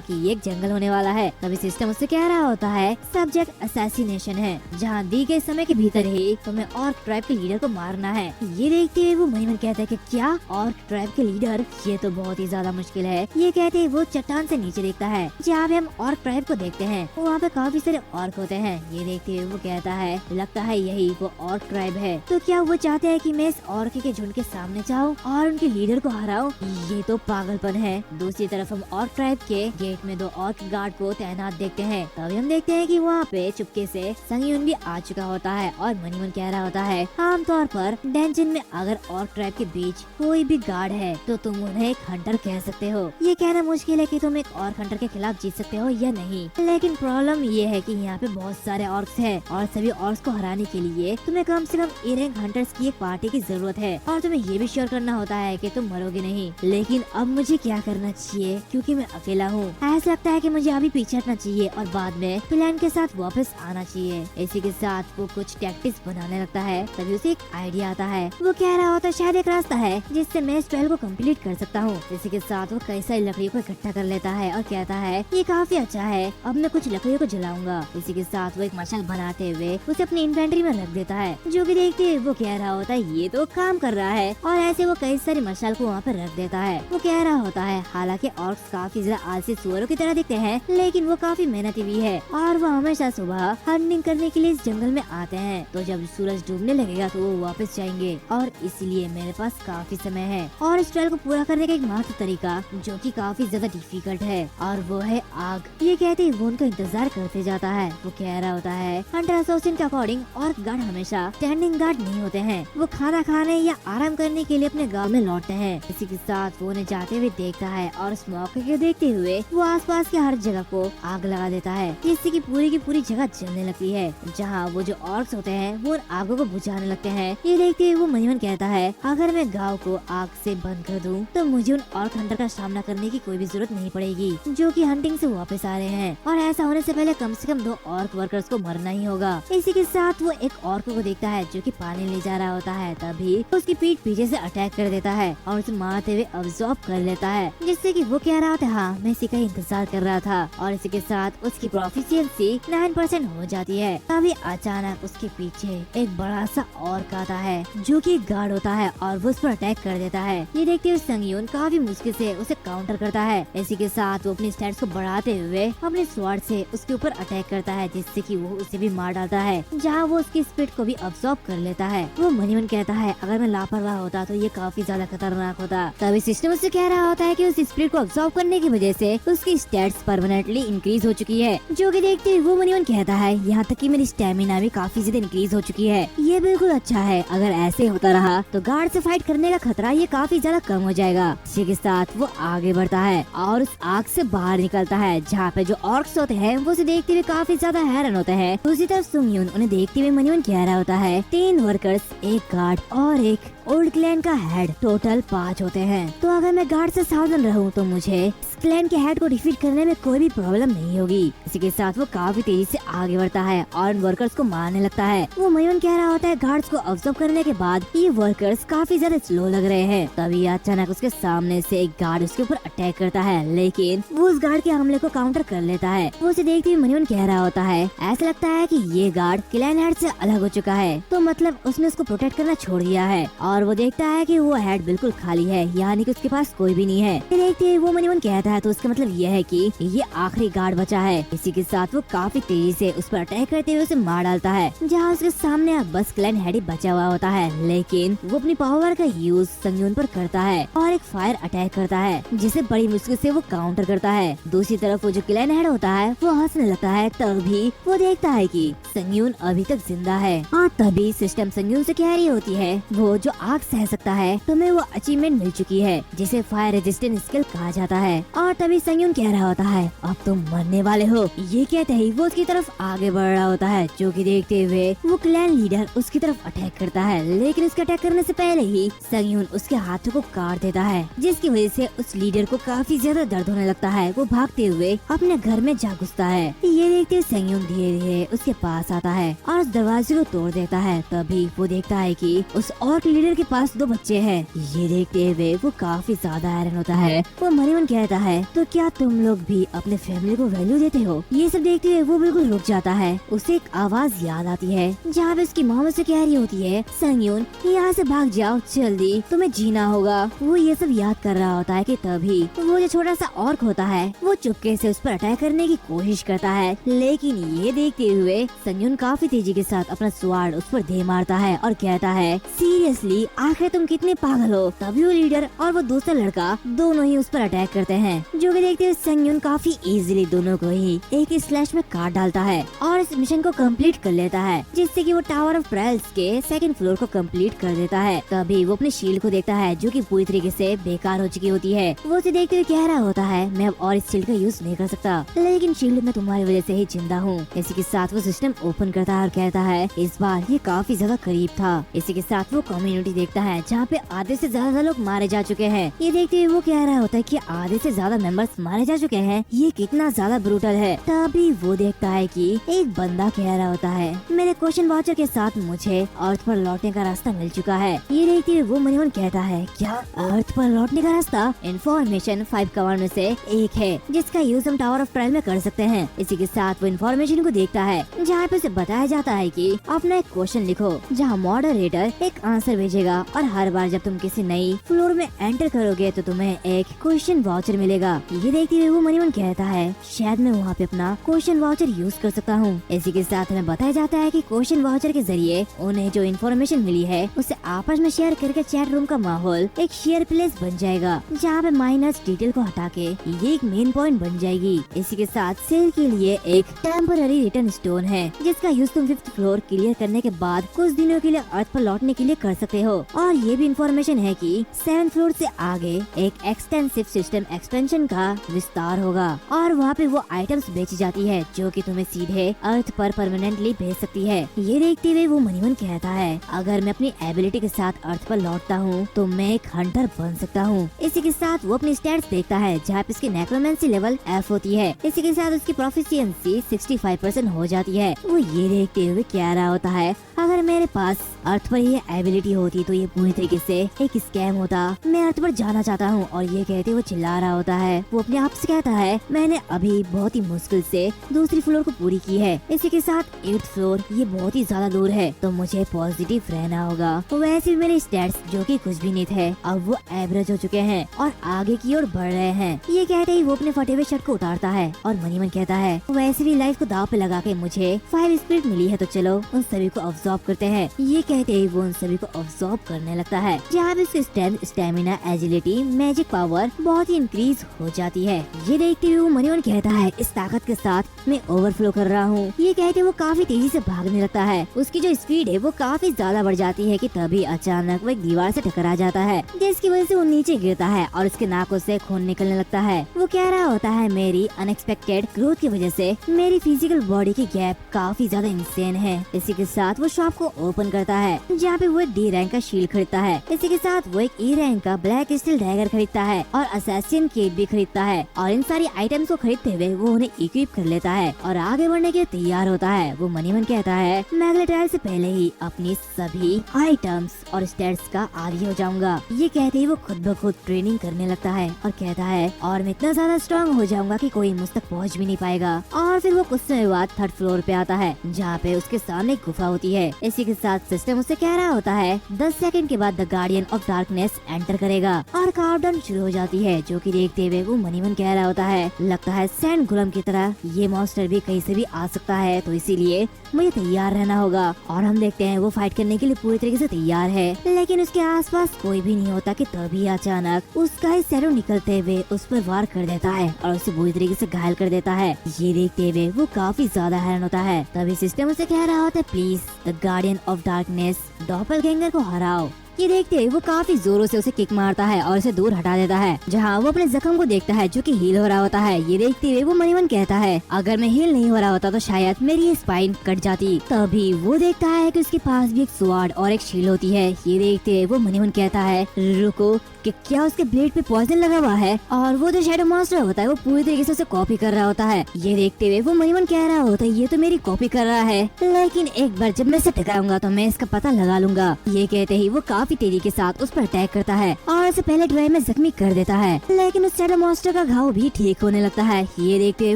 कि ये एक जंगल होने वाला है। तभी सिस्टम उससे कह रहा होता है सब्जेक्ट असैसिनेशन है, जहाँ दी गए समय के भीतर ही तुम्हें ऑर्क ट्राइब के लीडर को मारना है। ये देखते हुए वो मनीमन कहता है कि क्या ऑर्क ट्राइब के लीडर, ये तो बहुत ही ज्यादा मुश्किल है। ये कहते ही वो चट्टान से नीचे देखता है जहाँ पे हम ऑर्क ट्राइब को देखते हैं, वहाँ पे काफी सारे ऑर्क होते हैं। ये देखते हुए वो कहता है लगता है यही वो ऑर्क ट्राइब है, तो क्या वो चाहते हैं कि मैं इस ऑर्क के झुंड के सामने जाऊँ और उनके लीडर को हराऊं? ये तो पागलपन है। दूसरी तरफ हम ऑर्क ट्राइब के गेट में 2 ऑर्क गार्ड को तैनात देखते हैं। तभी हम देखते हैं कि वहाँ पे चुपके से संगयून भी आ चुका होता है और मनीमन कह रहा होता है आमतौर पर डेंजन में अगर ऑर्क ट्राइब के बीच कोई भी गार्ड है तो तुम उन्हें एक हंटर कह सकते हो। ये कहना मुश्किल है कि तुम एक ऑर्क हंटर के खिलाफ जीत सकते हो या नहीं, लेकिन प्रॉब्लम ये है कि यहाँ पे बहुत सारे ऑर्क्स हैं और सभी ऑर्क्स को हराने के लिए तुम्हें कम से कम ए रैंक हंटर्स की एक पार्टी की जरूरत है और तुम्हें ये भी श्योर करना होता है कि तुम मरोगे नहीं। लेकिन अब मुझे क्या करना चाहिए क्योंकि मैं अकेला हूँ? ऐसा लगता है कि मुझे अभी पीछे हटना चाहिए और बाद में प्लान के साथ वापस आना चाहिए। इसी के साथ वो कुछ टैक्टिक्स बनाने लगता है। तभी उसे एक आइडिया आता है। वो कह रहा होता है शायद एक रास्ता है जिससे मैं इस ट्रायल को कंप्लीट कर सकता हूँ। इसी के साथ वो कई सारी लकड़ियों को इकट्ठा कर लेता है और कहता है ये काफी अच्छा है, अब मैं कुछ लकड़ियों को जलाऊंगा। इसी के साथ वो एक मशाल बनाते हुए उसे अपनी इन्वेंटरी में रख देता है, जो कि देखते हुए वो कह रहा होता है ये तो काम कर रहा है और ऐसे वो कई सारी मशाल को वहाँ पर रख देता है। वो कह रहा होता है हालांकि ऑर्क्स काफी ज्यादा आलसी सुअरों की तरह दिखते हैं, लेकिन वो काफी मेहनती भी है और वो हमेशा सुबह हंटिंग करने के लिए इस जंगल में आते हैं, तो जब सूरज डूबने लगेगा तो वो वापस जाएंगे और इसलिए मेरे पास काफी समय है और इस ट्रायल को पूरा करने का एक मात्र तरीका जो कि काफी ज्यादा डिफिकल्ट है और वो है आग। ये कहते ही वो उनका इंतजार करते जाता है। वो कह रहा होता है हंटर एसोसिएशन के अकॉर्डिंग ऑर्क गार्ड हमेशा स्टैंडिंग गार्ड नहीं होते हैं, वो खाना खाने या आराम करने के लिए अपने गांव में लौटते हैं। इसी के साथ वो उन्हें जाते हुए देखता है और उस मौके को देखते हुए वो आसपास के हर जगह को आग लगा देता है, जिससे कि पूरी की पूरी जगह जलने लगती है। जहाँ वो जो ऑर्क्स होते हैं वो उन आगों को बुझाने लगते हैं। ये देखते हुए वो मनीमन कहता है अगर मैं गाँव को आग से बंद कर दूं तो मुझे उन ऑर्क हंटर का सामना करने की कोई भी जरूरत नहीं पड़ेगी जो कि हंटिंग से वापस आ रहे हैं, और ऐसा होने से पहले कम से कम 2 ऑर्क वर्कर्स को मरना ही होगा। इसी के साथ वो एक ऑर्क को देखता है जो कि पानी ले जा रहा होता है। तभी उसकी पीठ पीछे से अटैक कर देता है और उसे मारते हुए अब्सॉर्ब कर लेता है, जिससे कि वो कह रहा था हाँ मैं इसी का इंतजार कर रहा था। और इसी के साथ उसकी प्रोफिशिएंसी 9% हो जाती है। तभी अचानक उसके पीछे एक बड़ा सा ऑर्क आता है जो कि गार्ड होता है और वो उस पर अटैक कर देता है। ये देखते हुए संगयून काफी मुश्किल से उसे काउंटर करता है। इसी के साथ वो अपनी स्टैट्स को बढ़ाते हुए अपने स्वॉर्ड से उसके ऊपर अटैक करता है, जिससे कि वो उसे भी मार डालता करता है, जहाँ वो उसकी स्पीड को भी अब्सॉर्ब कर लेता है। वो मनी मन कहता है अगर मैं लापरवाह होता तो ये काफी ज्यादा खतरनाक होता। तभी सिस्टम उससे कह रहा होता है कि उस स्पीड को अब्सॉर्ब करने की वजह से उसकी स्टैट्स परमानेंटली इंक्रीज हो चुकी है। जो कि देखते हुए वो मनी मन कहता है यहाँ तक कि मेरी स्टेमिना भी काफी ज्यादा इंक्रीज हो चुकी है। ये बिल्कुल अच्छा है, अगर ऐसे होता रहा तो गार्ड से फाइट करने का खतरा ये काफी ज्यादा कम हो जाएगा। इसी के साथ वो आगे बढ़ता है और उस आग से बाहर निकलता है, जहाँ पे जो ऑर्क्स होते हैं वो उसे देखते हुए काफी ज्यादा हैरान होते हैं। दूसरी तरफ सुंगयून उन्हें देखते हुए मनी मन कह रहा होता है 3 वर्कर्स, 1 गार्ड और 1 ओल्ड क्लैन का हेड, टोटल 5 होते हैं। तो अगर मैं गार्ड से सावधान रहूं तो मुझे इस क्लैन के हेड को डिफीट करने में कोई भी प्रॉब्लम नहीं होगी। इसी के साथ वो काफी तेजी से आगे बढ़ता है और वर्कर्स को मारने लगता है। वो मयून कह रहा होता है गार्ड्स को ऑब्जर्व करने के बाद ये वर्कर्स काफी ज्यादा स्लो लग रहे हैं। तभी अचानक उसके सामने से एक गार्ड उसके ऊपर अटैक करता है, लेकिन वो उस गार्ड के हमले को काउंटर कर लेता है। वो उसे देखते हुए मयून कह रहा होता है ऐसा लगता है कि ये गार्ड क्लैन हेड से अलग हो चुका है, तो मतलब उसने उसको प्रोटेक्ट करना छोड़ दिया है। और वो देखता है कि वो हेड बिल्कुल खाली है, यानी कि उसके पास कोई भी नहीं है। देखते ही वो मनीवन कहता है तो उसका मतलब ये है कि ये आखिरी गार्ड बचा है। इसी के साथ वो काफी तेजी से उस पर अटैक करते हुए उसे मार डालता है, जहाँ उसके सामने अब बस क्लैन हेड ही बचा हुआ होता है। लेकिन वो अपनी पावर का यूज संगयून पर करता है और एक फायर अटैक करता है, जिसे बड़ी मुश्किल से वो काउंटर करता है। दूसरी तरफ वो जो क्लैन हेड होता है वो हंसने लगता है। तभी वो देखता है कि संगयून अभी तक जिंदा है और तभी सिस्टम संगयून से कह रही होती है वो जो आग सह सकता है तुम्हें वो अचीवमेंट मिल चुकी है, जिसे फायर रेजिस्टेंट स्किल कहा जाता है। और तभी संगयून कह रहा होता है अब तुम मरने वाले हो। ये कहते ही वो उसकी तरफ आगे बढ़ रहा होता है, जो कि देखते हुए वो क्लैन लीडर उसकी तरफ अटैक करता है। लेकिन उसके अटैक करने से पहले ही संगयून उसके हाथों को काट देता है, जिसकी वजह से उस लीडर को काफी ज्यादा दर्द होने लगता है। वो भागते हुए अपने घर में जा घुसता है। ये देखते हुए संगयून धीरे धीरे उसके पास आता है और उस दरवाजे को तोड़ देता है। तभी वो देखता है कि उस ऑर्क लीडर के पास 2 बच्चे हैं। ये देखते हुए वो काफी ज्यादा हैरान होता है। वो मनीवन कहता है तो क्या तुम लोग भी अपने फैमिली को वैल्यू देते हो? ये सब देखते हुए वो बिल्कुल रुक जाता है। उसे एक आवाज याद आती है, जहाँ पे उसकी मॉम से कह रही होती है संगयून यहाँ से भाग जाओ जल्दी, तुम्हें जीना होगा। वो ये सब याद कर रहा होता है कि तभी वो जो छोटा सा ऑर्क होता है वो चुपके से उस पर अटैक करने की कोशिश करता है। लेकिन ये देखते हुए संगयून काफी तेजी के साथ अपना स्वार्ड उस पर दे मारता है और कहता है सीरियसली आखिर तुम कितने पागल हो? तभी वो लीडर और वो दूसरा लड़का दोनों ही उस पर अटैक करते हैं, जो कि देखते हुए संगयून काफी इजीली दोनों को ही एक स्लैश में काट डालता है और इस मिशन को कंप्लीट कर लेता है, जिससे कि वो टावर ऑफ ट्रायल्स के 2nd फ्लोर को कंप्लीट कर देता है। तभी वो अपने शील्ड को देखता है, जो कि पूरी तरीके से बेकार हो चुकी होती है। वो उसे देखते हुए कह रहा होता है मैं अब और इस शील्ड का यूज नहीं कर सकता, लेकिन शील्ड में तुम्हारी वजह से ही जिंदा हूँ। इसी के साथ वो सिस्टम ओपन करता है और कहता है इस बार ये काफी ज्यादा करीब था। इसी के साथ वो कम्युनिटी देखता है, जहाँ पे आधे से ज्यादा लोग मारे जा चुके हैं। ये देखते हुए वो कह रहा होता है कि आधे से ज्यादा मेंबर्स मारे जा चुके हैं, ये कितना ज्यादा ब्रूटल है। तभी वो देखता है कि एक बंदा कह रहा होता है मेरे क्वेश्चन वाचर के साथ मुझे अर्थ पर लौटने का रास्ता मिल चुका है। ये देखते हुए वो मनीवन कहता है क्या अर्थ पर लौटने का रास्ता? इन्फॉर्मेशन 5 कमांड में से एक है, जिसका यूज हम टावर ऑफ ट्रायल में कर सकते हैं। इसी के साथ वो इन्फॉर्मेशन को देखता है, जहाँ पे उसे बताया जाता है कि अपना एक क्वेश्चन लिखो, जहाँ मॉडरेटर एक आंसर भेजेगा और हर बार जब तुम किसी नई फ्लोर में एंटर करोगे तो तुम्हें एक क्वेश्चन वाउचर मिलेगा। ये देखते हुए वो मनीवन कहता है शायद मैं वहाँ पे अपना क्वेश्चन वाउचर यूज कर सकता हूँ। इसी के साथ हमें बताया जाता है कि क्वेश्चन वाउचर के जरिए उन्हें जो इन्फॉर्मेशन मिली है उसे आपस में शेयर करके चैट रूम का माहौल एक शेयर प्लेस बन जाएगा, जहाँ पे माइनस डिटेल को हटा के ये एक मेन पॉइंट बन जाएगी। इसी के साथ सेल के लिए एक टेम्पररी रिटर्न स्टोन है, जिसका यूज तुम 5th फ्लोर क्लियर करने के बाद कुछ दिनों के लिए अर्थ पर लौटने के लिए कर सकते हो। और ये भी इन्फॉर्मेशन है कि 7th फ्लोर से आगे एक एक्सटेंसिव सिस्टम एक्सपेंशन का विस्तार होगा और वहाँ पे वो आइटम्स बेची जाती है, जो कि तुम्हें सीधे अर्थ पर परमानेंटली भेज सकती है। ये देखते हुए वो मनीवन कहता है अगर मैं अपनी एबिलिटी के साथ अर्थ पर लौटता हूँ तो मैं एक हंटर बन सकता हूँ। इसी के साथ वो अपनी स्टैट्स देखता है, जहाँ पे इसकी नेक्रोमेंसी लेवल F होती है। इसी के साथ उसकी प्रोफिशिएंसी 65% हो जाती है। वो ये देखते हुए कह रहा होता है अगर मेरे पास अर्थ पर ये एबिलिटी होती कि तो ये पूरी तरीके से एक स्कैम होता, मैं अर्थ पर जाना चाहता हूँ। और ये कहते वो चिल्ला रहा होता है। वो अपने आप से कहता है मैंने अभी बहुत ही मुश्किल से दूसरी फ्लोर को पूरी की है, इसी के साथ 8th फ्लोर ये बहुत ही ज्यादा दूर है, तो मुझे पॉजिटिव रहना होगा। वैसे भी मेरे स्टैट्स जो कि कुछ भी नहीं थे अब वो एवरेज हो चुके हैं और आगे की ओर बढ़ रहे हैं। ये कहते ही वो अपने फटे हुए शर्ट को उतारता है और मनी मन कहता है वैसे भी लाइफ को दाव पे लगा के मुझे 5 स्पिरिट मिली है, तो चलो उन सभी को ऑब्जॉर्व करते हैं। ये कहते ही वो उन सभी को ऑब्जॉर्व करने लगता है, जहाँ पे उसकी strength, stamina, agility, magic power बहुत ही इंक्रीज हो जाती है। ये देखते हुए वो मनी मन कहता है इस ताकत के साथ मैं ओवरफ्लो कर रहा हूँ। ये कहते वो काफी तेजी से भागने लगता है। उसकी जो स्पीड है वो काफी ज्यादा बढ़ जाती है कि तभी अचानक वो एक दीवार से टकरा जाता है, जिसकी वजह से वो नीचे गिरता है और उसके नाकों से खून निकलने लगता है। वो कह रहा होता है मेरी अनएक्सपेक्टेड ग्रोथ की वजह से मेरी फिजिकल बॉडी की गैप काफी ज्यादा इंसेन है। इसी के साथ वो शॉप को ओपन करता है, जहाँ पे वो एक D रैंक का शील्ड खरीदता है। इसी के साथ वो एक E रैंक का ब्लैक स्टील डैगर खरीदता है और असैसिन किट भी खरीदता है। और इन सारी आइटम्स को खरीदते हुए वो उन्हें इक्विप कर लेता है और आगे बढ़ने के लिए तैयार होता है। वो मनी मन कहता है मैं अगले ट्रायल से पहले ही अपनी सभी आइटम्स और स्टैट्स का आदी हो जाऊंगा। ये कहते ही वो खुद ब खुद ट्रेनिंग करने लगता है और कहता है और मैं इतना ज्यादा स्ट्रॉन्ग हो जाऊंगा कि कोई मुझ तक पहुंच भी नहीं पाएगा। और फिर वो कुछ समय बाद 3rd फ्लोर पे आता है, जहाँ पे उसके सामने एक गुफा होती है। इसी के साथ सिस्टम उससे कह रहा होता है 10 सेकंड के बाद the guardian of darkness enter करेगा और काउंटडाउन शुरू हो जाती है, जो कि देखते हुए वो मनी मन कह रहा होता है लगता है सैंड गुलम की तरह ये मॉन्स्टर भी कहीं से भी आ सकता है, तो इसीलिए मुझे तैयार रहना होगा। और हम देखते हैं वो फाइट करने के लिए पूरी तरीके से तैयार है, लेकिन उसके आसपास कोई भी नहीं होता कि तभी अचानक उसका ही शैडो निकलते हुए उस पर वार कर देता है और उसे बुरी तरीके से घायल कर देता है। ये देखते हुए वो काफी ज्यादा हैरान होता है। तभी सिस्टम उसे कह रहा होता है please the guardian of darkness doppelganger को हराओ। ये देखते ही वो काफी जोरों से उसे किक मारता है और उसे दूर हटा देता है, जहाँ वो अपने जख्म को देखता है जो कि हील हो रहा होता है। ये देखते हुए वो मनी मन कहता है अगर मैं हील नहीं हो रहा होता तो शायद मेरी स्पाइन कट जाती। तभी वो देखता है कि उसके पास भी एक स्वाड और एक शील होती है। ये देखते हुए वो मनी मन कहता है रुको कि क्या उसके ब्लेड पे पॉइजन लगा हुआ है, और वो जो शैडो मॉन्स्टर होता है वो पूरी तरीके से उसे कॉपी कर रहा होता है। ये देखते हुए वो मनी मन कह रहा होता है ये तो मेरी कॉपी कर रहा है, लेकिन एक बार जब मैं इसे टकराऊंगा तो मैं इसका पता लगा लूंगा। ये कहते ही वो काफी तेजी के साथ उस पर अटैक करता है और उसे पहले ट्राई में जख्मी कर देता है, लेकिन उस शैडो मॉन्स्टर का घाव भी ठीक होने लगता है। ये देखते हुए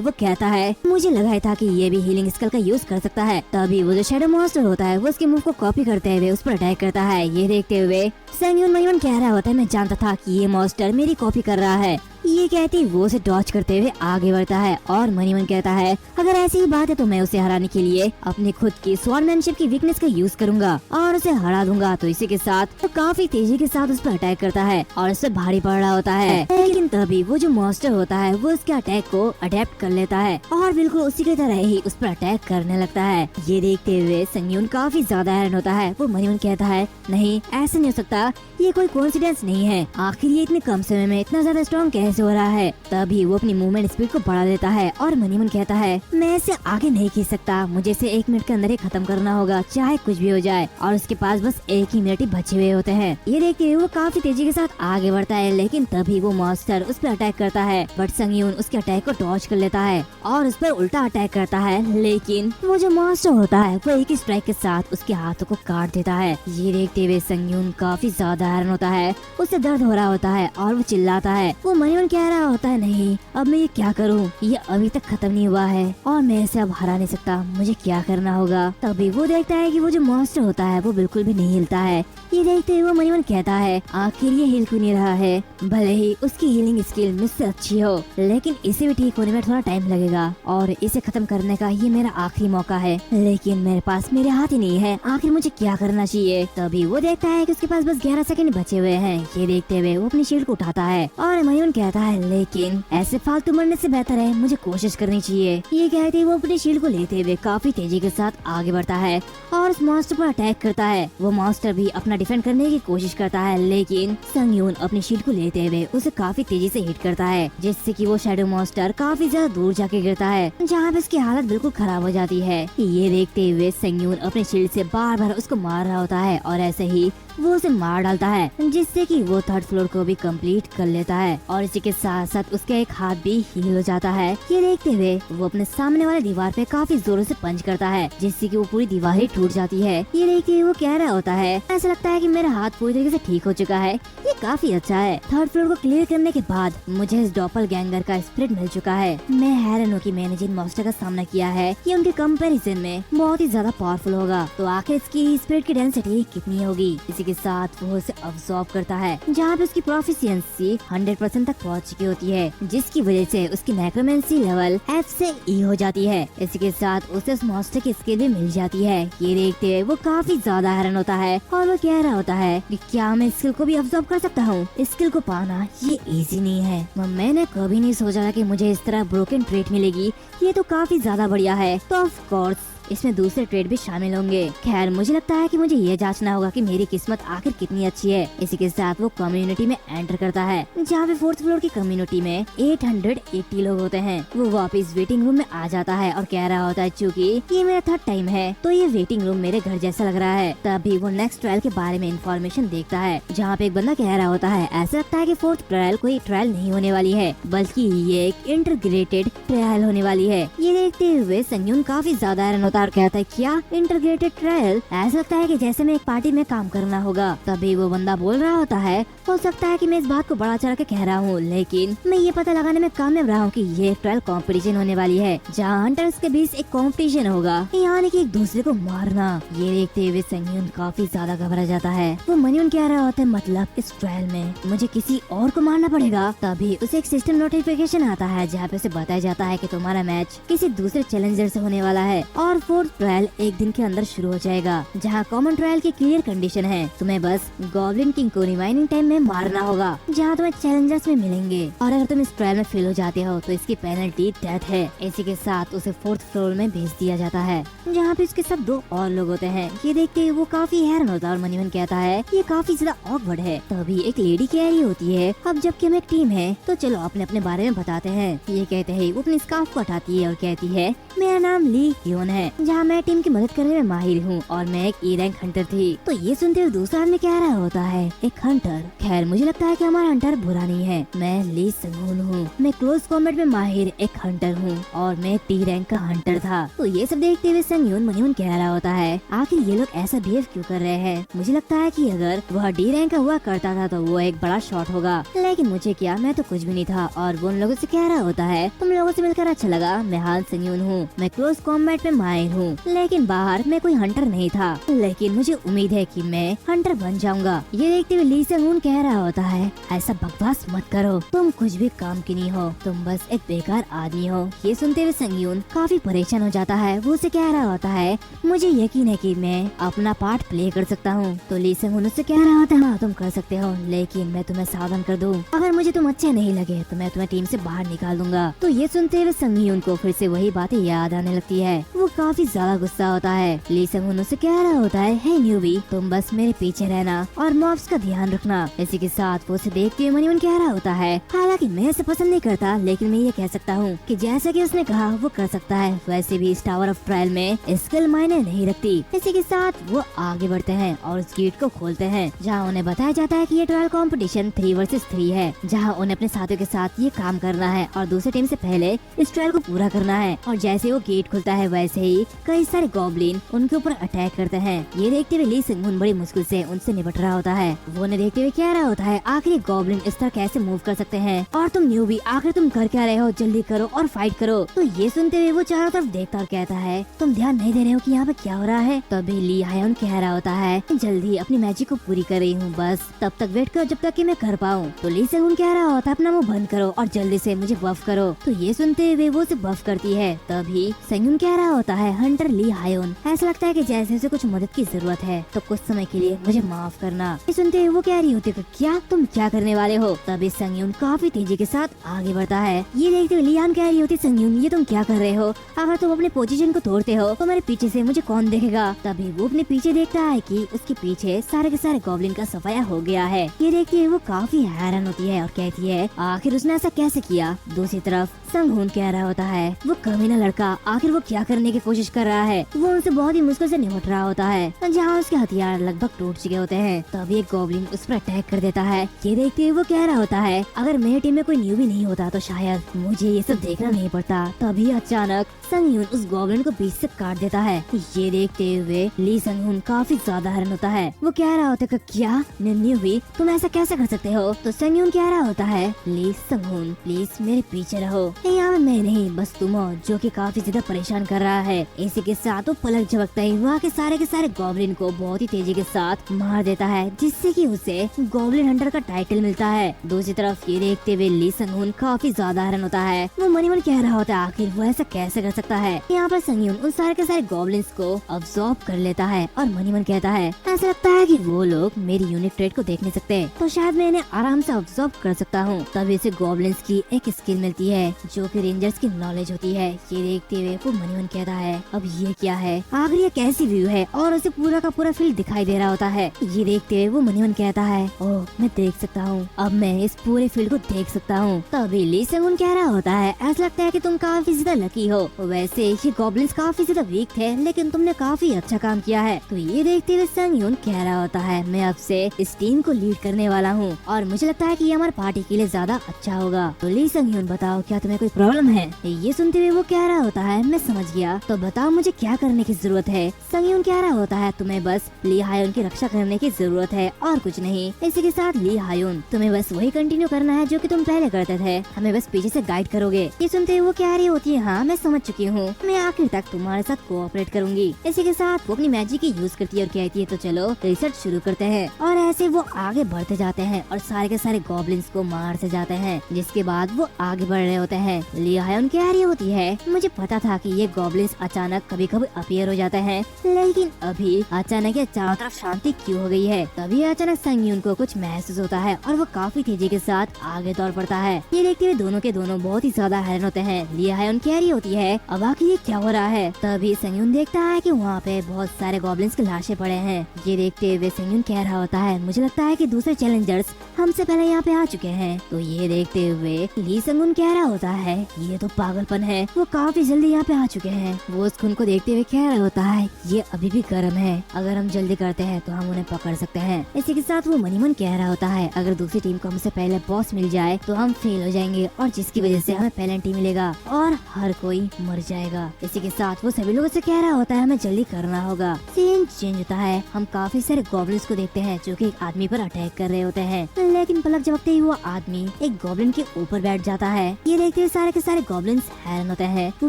वो कहता है मुझे लगा था कि ये भी हीलिंग स्किल का यूज कर सकता है। तभी वो जो शैडो मॉन्स्टर होता है वो उसके मूव को कॉपी करते हुए उस पर अटैक करता है। ये देखते हुए संगयून मनी मन कह रहा होता है मैं जानता था कि ये मॉन्स्टर मेरी कॉपी कर रहा है। ये कहती वो उसे डॉच करते हुए आगे बढ़ता है और मनी मन कहता है अगर ऐसी ही बात है तो मैं उसे हराने के लिए अपनी खुद की स्वॉर्डमैनशिप की वीकनेस का यूज करूंगा और उसे हरा दूंगा। तो इसी के साथ वो काफी तेजी के साथ उस पर अटैक करता है और उससे भारी पड़ रहा होता है, लेकिन तभी वो जो मॉन्स्टर होता है वो उसके अटैक को अडेप्ट कर लेता है और बिल्कुल उसी की तरह ही उस पर अटैक करने लगता है। ये देखते हुए संगयून काफी ज्यादा हैरान होता है। वो मनी मन कहता है नहीं ऐसा नहीं हो सकता, ये कोई कोइंसिडेंस नहीं है, आखिर ये इतने कम समय में इतना ज्यादा स्ट्रॉन्ग कैसे हो रहा है। तभी वो अपनी मूवमेंट स्पीड को बढ़ा देता है और मनी मन कहता है मैं इसे आगे नहीं खींच सकता, मुझे इसे 1 मिनट के अंदर ही खत्म करना होगा चाहे कुछ भी हो जाए। और उसके पास बस 1 ही मिनट ही बचे हुए होते हैं। ये देखते हुए वो काफी तेजी के साथ आगे बढ़ता है, लेकिन तभी वो मॉन्स्टर उस पर अटैक करता है, बट संगयून उसके अटैक को डॉज कर लेता है और उस पर उल्टा अटैक करता है, लेकिन वो जो मॉन्स्टर होता है वो एक ही स्ट्राइक के साथ उसके हाथों को काट देता है। ये देखते हुए संगयून काफी ज्यादा हैरान होता है, उसे दर्द हो रहा होता है और वो चिल्लाता है। वो मनी मन कह रहा होता है नहीं अब मैं ये क्या करूं, ये अभी तक खत्म नहीं हुआ है और मैं इसे अब हरा नहीं सकता, मुझे क्या करना होगा। तभी वो देखता है कि वो जो मॉन्स्टर होता है वो बिल्कुल भी नहीं हिलता है। ये देखते हुए मनी मन कहता है आखिर ये हिल क्यों नहीं रहा है, भले ही उसकी हीलिंग स्किल मुझसे अच्छी हो, लेकिन इसे भी ठीक होने में थोड़ा टाइम लगेगा और इसे खत्म करने का ये मेरा आखिरी मौका है, लेकिन मेरे पास मेरे हाथ ही नहीं है, आखिर मुझे क्या करना चाहिए। तभी वो देखता है कि उसके पास बस 11 सेकंड बचे हुए हैं। ये देखते हुए वो अपनी शील्ड को उठाता है और मनी मन कहता है लेकिन ऐसे फालतू मरने से बेहतर है मुझे कोशिश करनी चाहिए। ये कहते वो अपनी शील्ड को लेते हुए काफी तेजी के साथ आगे बढ़ता है और उस मॉन्स्टर पर अटैक करता है। वो मॉन्स्टर भी अपना डिफेंड करने की कोशिश करता है, लेकिन संगयून अपनी शील्ड को लेते हुए उसे काफी तेजी से हिट करता है, जिससे कि वो शैडो मॉन्स्टर काफी ज्यादा दूर जाके गिरता है, जहाँ पे उसकी हालत बिल्कुल खराब हो जाती है। ये देखते हुए संगयून अपने शील्ड से बार बार उसको मार रहा होता है और ऐसे ही वो उसे मार डालता है, जिससे कि वो थर्ड फ्लोर को भी कंप्लीट कर लेता है और इसी के साथ साथ उसका एक हाथ भी हील हो जाता है। ये देखते हुए वो अपने सामने वाले दीवार पे काफी जोरों से पंच करता है, जिससे कि वो पूरी दीवार ही टूट जाती है। ये देखते हुए वो कह रहा होता है, ऐसा लगता है कि मेरा हाथ पूरी तरीके से ठीक हो चुका है, ये काफी अच्छा है। थर्ड फ्लोर को क्लियर करने के बाद मुझे इस डॉपलगैंगर का स्पिरिट मिल चुका है। मैं हैरान हूँ कि मैंने जिन मॉन्स्टर का सामना किया है ये उनके कंपैरिजन में बहुत ही ज्यादा पावरफुल होगा, तो आखिर इसकी स्पिरिट की डेंसिटी कितनी होगी। इसी के साथ वो उसे अब्सॉर्ब करता है, जहाँ पे उसकी प्रोफिशिएंसी 100% तक पहुँच चुकी होती है, जिसकी वजह से उसकी नेक्रोमेंसी लेवल F से E हो जाती है। इसी के साथ उसे उस मॉन्स्टर की स्किल भी मिल जाती है। ये देखते हुए वो काफी ज्यादा हैरान होता है और वो कह रहा होता है कि क्या मैं स्किल को भी अब्सॉर्ब कर सकता हूँ। स्किल को पाना ये इजी नहीं है, मैंने कभी नहीं सोचा था कि मुझे इस तरह ब्रोकन ट्रेट मिलेगी। ये तो काफी ज्यादा बढ़िया है, तो ऑफ कोर्स इसमें दूसरे ट्रेड भी शामिल होंगे। खैर मुझे लगता है कि मुझे ये जांचना होगा कि मेरी किस्मत आखिर कितनी अच्छी है। इसी के साथ वो कम्युनिटी में एंटर करता है, जहाँ पे फोर्थ फ्लोर की कम्युनिटी में 880 लोग होते हैं। वो वापस वेटिंग रूम में आ जाता है और कह रहा होता है, चूँकि ये मेरा थर्ड टाइम है तो ये वेटिंग रूम मेरे घर जैसा लग रहा है। तभी वो नेक्स्ट ट्रायल के बारे में इंफॉर्मेशन देखता है, जहाँ पे एक बंदा कह रहा होता है, ऐसा लगता है कि फोर्थ ट्रायल कोई ट्रायल नहीं होने वाली है, बल्कि ये एक इंटीग्रेटेड ट्रायल होने वाली है। ये देखते हुए संगयून काफी ज्यादा हैरान होता है और कहता है, क्या इंटीग्रेटेड ट्रायल? ऐसा लगता है कि जैसे मैं एक पार्टी में काम करना होगा। तभी वो बंदा बोल रहा होता है, हो सकता है कि मैं इस बात को बड़ा चढ़ा के कह रहा हूँ, लेकिन मैं ये पता लगाने में कामयाब रहा हूँ कि ये ट्रायल कंपटीशन होने वाली है, जहाँ हंटर्स के बीच एक कंपटीशन होगा, यानी कि एक दूसरे को मारना। ये देखते हुए संगयून काफी ज्यादा घबरा जाता है। वो मनियन कह रहा होता है, मतलब इस ट्रायल में मुझे किसी और को मारना पड़ेगा। तभी उसे एक सिस्टम नोटिफिकेशन आता है, जहाँ पे उसे बताया जाता है कि तुम्हारा मैच किसी दूसरे चैलेंजर से होने वाला है और फोर्थ ट्रायल एक दिन के अंदर शुरू हो जाएगा, जहाँ कॉमन ट्रायल की क्लियर कंडीशन है, तुम्हें बस गॉब्लिन किंग को रिमाइनिंग टाइम में मारना होगा, जहाँ तुम्हें चैलेंजर्स में मिलेंगे, और अगर तुम इस ट्रायल में फेल हो जाते हो तो इसकी पेनल्टी डेथ है। इसी के साथ उसे फोर्थ फ्लोर में भेज दिया जाता है, जहाँ पे उसके साथ 2 और लोग होते हैं। ये देखते ही वो काफी हैरान होता है और मनीमन कहता है, ये काफी ज्यादा ऑकवर्ड है। तभी एक लेडी कह रही होती है, अब जबकि हम एक टीम है तो चलो अपने अपने बारे में बताते हैं। ये कहते ही वो अपनी स्कार्फ को हटाती है और कहती है, मेरा नाम ली ह्योन है, जहाँ मैं टीम की मदद करने में माहिर हूँ और मैं एक E रैंक हंटर थी। तो ये सुनते हुए दूसरा आदमी कह रहा होता है, एक हंटर? खैर मुझे लगता है कि हमारा हंटर बुरा नहीं है, मैं ली संगून हूँ, मैं क्लोज कॉम्बैट में माहिर एक हंटर हूँ और मैं T रैंक का हंटर था। तो ये सब देखते हुए संगयून मनीमन कह रहा होता है, आखिर ये लोग ऐसा बिहेव क्यों कर रहे हैं? मुझे लगता है कि अगर वह D रैंक का हुआ करता था तो वो एक बड़ा शॉट होगा, लेकिन मुझे क्या, मैं तो कुछ भी नहीं था। और वो उन लोगों से कह रहा होता है, तुम लोगों से मिलकर अच्छा लगा, मैं हाल संगयून हूँ, मैं क्लोज कॉम्बैट में माहिर हूँ, लेकिन बाहर मैं कोई हंटर नहीं था, लेकिन मुझे उम्मीद है कि मैं हंटर बन जाऊंगा। ये देखते हुए ली संगून कह रहा होता है, ऐसा बकवास मत करो, तुम कुछ भी काम की नहीं हो, तुम बस एक बेकार आदमी हो। ये सुनते हुए संगयून काफी परेशान हो जाता है। वो उसे कह रहा होता है, मुझे यकीन है कि मैं अपना पार्ट प्ले कर सकता हूँ। तो ली संगून उससे कह रहा होता है, हाँ तुम कर सकते हो, लेकिन मैं तुम्हें सावधान कर दूँ, अगर मुझे तुम अच्छे नहीं लगे तो मैं तुम्हें टीम से बाहर निकाल दूंगा। तो ये सुनते हुए संगयून को फिर से वही बातें याद आने लगती है। वो काफी ज्यादा गुस्सा होता है। ली संगून उससे कह रहा होता है, हे न्यूबी, तुम बस मेरे पीछे रहना और मॉब्स का ध्यान रखना। इसी के साथ वो उसे देखते हुए मनीमन कह रहा होता है, हालांकि मैं इसे पसंद नहीं करता, लेकिन मैं ये कह सकता हूँ कि जैसा कि उसने कहा वो कर सकता है, वैसे भी इस टावर ऑफ ट्रायल में स्किल मायने नहीं रखती। इसी के साथ वो आगे बढ़ते हैं और उस गेट को खोलते हैं, जहाँ उन्हें बताया जाता है कि ये ट्रायल कंपटीशन 3 वर्सेस 3 है, जहाँ उन्हें अपने साथियों के साथ ये काम करना है और दूसरी टीम से पहले इस ट्रायल को पूरा करना है। और जैसे वो गेट खुलता है वैसे ही कई सारे गॉब्लिन उनके ऊपर अटैक करते हैं। ये देखते हुए ली संगून बड़ी मुश्किल से उनसे निपट रहा होता है। वो उन्हें देखते हुए कह रहा होता है, आखिर गॉब्लिन इस तरह कैसे मूव कर सकते हैं, और तुम न्यूबी आखिर तुम कर क्या रहे हो, जल्दी करो और फाइट करो। तो ये सुनते हुए वो चारों तरफ देखता और कहता है, तुम ध्यान नहीं दे रहे हो कि यहाँ पे क्या हो रहा है? तभी ली हायोन कह रहा होता है, जल्दी अपनी मैजिक को पूरी कर रही हूँ, बस तब तक वेट करो जब तक कि मैं कर पाऊँ। तो ली संगून कह रहा होता है, अपना मुंह बंद करो और जल्दी से मुझे बफ करो। तो ये सुनते हुए वो उसे बफ करती है। तभी संगयून कह रहा होता है, हंटर ली हायोन, ऐसा लगता है कि जैसे उसे कुछ मदद की जरूरत है, तो कुछ समय के लिए मुझे माफ करना। ये सुनते हुए वो कह रही होती है, क्या तुम क्या करने वाले हो? तभी संगयून काफी तेजी के साथ आगे बढ़ता है। ये देखते हुए लियान कह रही होती, संगयून ये तुम क्या कर रहे हो? अगर तुम अपने पोजीशन को तोड़ते हो तो मेरे पीछे से मुझे कौन देखेगा? तभी वो अपने पीछे देखता है कि उसके पीछे सारे के सारे गॉब्लिन का सफाया हो गया है। ये देखती है वो काफी हैरान होती है और कहती है, आखिर उसने ऐसा कैसे किया? दूसरी तरफ संगून कह रहा होता है, वो कमीना लड़का आखिर वो क्या करने लेने की कोशिश कर रहा है। वो उनसे बहुत ही मुश्किल से निपट रहा होता है। जहाँ उसके हथियार लगभग टूट चुके होते हैं, तभी एक गॉब्लिन उस पर अटैक कर देता है। ये देखते हुए वो कह रहा होता है, अगर मेरी टीम में कोई न्यूबी नहीं होता तो शायद मुझे ये सब देखना नहीं पड़ता। तभी अचानक संग यून उस गॉब्लिन को बीच से काट देता है। ये देखते हुए ली संग यून काफी ज्यादा हैरान होता है। वो कह रहा होता है, क्या न्यूबी, तुम ऐसा कैसे कर सकते हो? तो संग यून कह रहा होता है, ली संग यून प्लीज मेरे पीछे रहो, यहाँ मैं नहीं बस तुम हो जो कि काफी ज्यादा परेशान कर रहा है। इसी के साथ वो पलक झपकता ही वहाँ के सारे गॉब्लिन को बहुत ही तेजी के साथ मार देता है, जिससे कि उसे गॉब्लिन हंटर का टाइटल मिलता है। दूसरी तरफ ये देखते हुए ली संग यून काफी ज्यादा हैरान होता है। वो मनी मन कह रहा होता है, आखिर वो ऐसा कैसे कर सकता है? यहाँ पर संग यून उन सारे के सारे गॉब्लिन्स को अब्सॉर्ब कर लेता है और मनी मन कहता है, ऐसा लगता है कि वो लोग मेरी यूनिक ट्रेड को देख नहीं सकते, तो शायद मैं इन्हें आराम से अब्सॉर्ब कर सकता हूँ। तभी इसे गॉब्लिन्स की एक स्किल मिलती है जो कि रेंजर्स की नॉलेज होती है। ये देखते हुए वो मनी मन कहता है, अब ये क्या है? आखिर ये कैसी व्यू है? और उसे पूरा का पूरा फील्ड दिखाई दे रहा होता है। ये देखते हुए वो मनी मन कहता है, ओह मैं देख सकता हूँ, अब मैं इस पूरे फील्ड को देख सकता हूँ। तभी ली संग यून कह रहा होता है, ऐसा लगता है कि तुम काफी ज्यादा लकी हो। वैसे ये गॉब्लिन्स काफी ज्यादा वीक थे, लेकिन तुमने काफी अच्छा काम किया है। तो ये देखते हुए संग यून कह रहा होता है, मैं अब से इस टीम को लीड करने वाला हूँ और मुझे लगता है कि ये हमारे पार्टी के लिए ज्यादा अच्छा होगा। तो ली संग यून बताओ, क्या तुम्हें कोई प्रॉब्लम है? ये सुनते हुए वो कह रहा होता है, मैं समझ गया, तो बताओ मुझे क्या करने की जरूरत है? संग यून कह रहा होता है, तुम्हें बस ली हायोन की रक्षा करने की जरूरत है और कुछ नहीं। इसी के साथ ली हायोन, तुम्हें बस वही कंटिन्यू करना है जो कि तुम पहले करते थे, हमें बस पीछे से गाइड करोगे। ये सुनते हुए वो कह रही होती है, हाँ मैं समझ चुकी हूँ, मैं आखिर तक तुम्हारे साथ कोऑपरेट करूंगी। इसी के साथ वो अपनी मैजिक की यूज करती है और कहती है, तो चलो रिसर्च शुरू करते हैं। और ऐसे वो आगे बढ़ते जाते हैं और सारे के सारे गॉब्लिन्स को मारते जाते हैं। जिसके बाद वो आगे बढ़ रहे होते हैं। ली हायोन कह रही होती है, मुझे पता था कि ये गॉब्लिन्स अचानक कभी कभी अपीयर हो जाते हैं, लेकिन अभी अचानक ये चारों तरफ शांति क्यों हो गई है? तभी अचानक संग यून को कुछ महसूस होता है और वो काफी तेजी के साथ आगे दौड़ पड़ता है। ये देखते हुए दोनों के दोनों बहुत ही ज्यादा हैरान होते हैं। ली हायोन कह रही होती है, अब आखिर ये क्या हो रहा है? तभी संग यून देखता है कि वहाँ पे बहुत सारे गॉब्लिन्स की लाशें पड़े हैं। ये देखते हुए संग यून कह रहा होता है, मुझे लगता है कि दूसरे चैलेंजर्स हमसे पहले यहाँ पे आ चुके हैं। तो ये देखते हुए ली संग यून कह रहा होता है, ये तो पागलपन है, वो काफी जल्दी यहाँ पे आ चुके हैं। वो उस खून को देखते हुए कह रहा होता है, ये अभी भी गर्म है, अगर हम जल्दी करते हैं तो हम उन्हें पकड़ सकते हैं। इसी के साथ वो मनी मन कह रहा होता है, अगर दूसरी टीम को हमसे पहले बॉस मिल जाए तो हम फेल हो जाएंगे और जिसकी वजह से हमें पेनल्टी मिलेगा और हर कोई मर जाएगा। इसी के साथ वो सभी लोगों से कह रहा होता है, हमें जल्दी करना होगा। सीन चेंज होता है, हम काफी सारे गॉब्लिन्स को देखते हैं जो कि एक आदमी पर अटैक कर रहे होते हैं, लेकिन पलक झपकते ही वो आदमी एक गॉब्लिन के ऊपर बैठ जाता है। ये देखते हुए सारे के सारे गॉब्लिन्स हैरान होते हैं। वो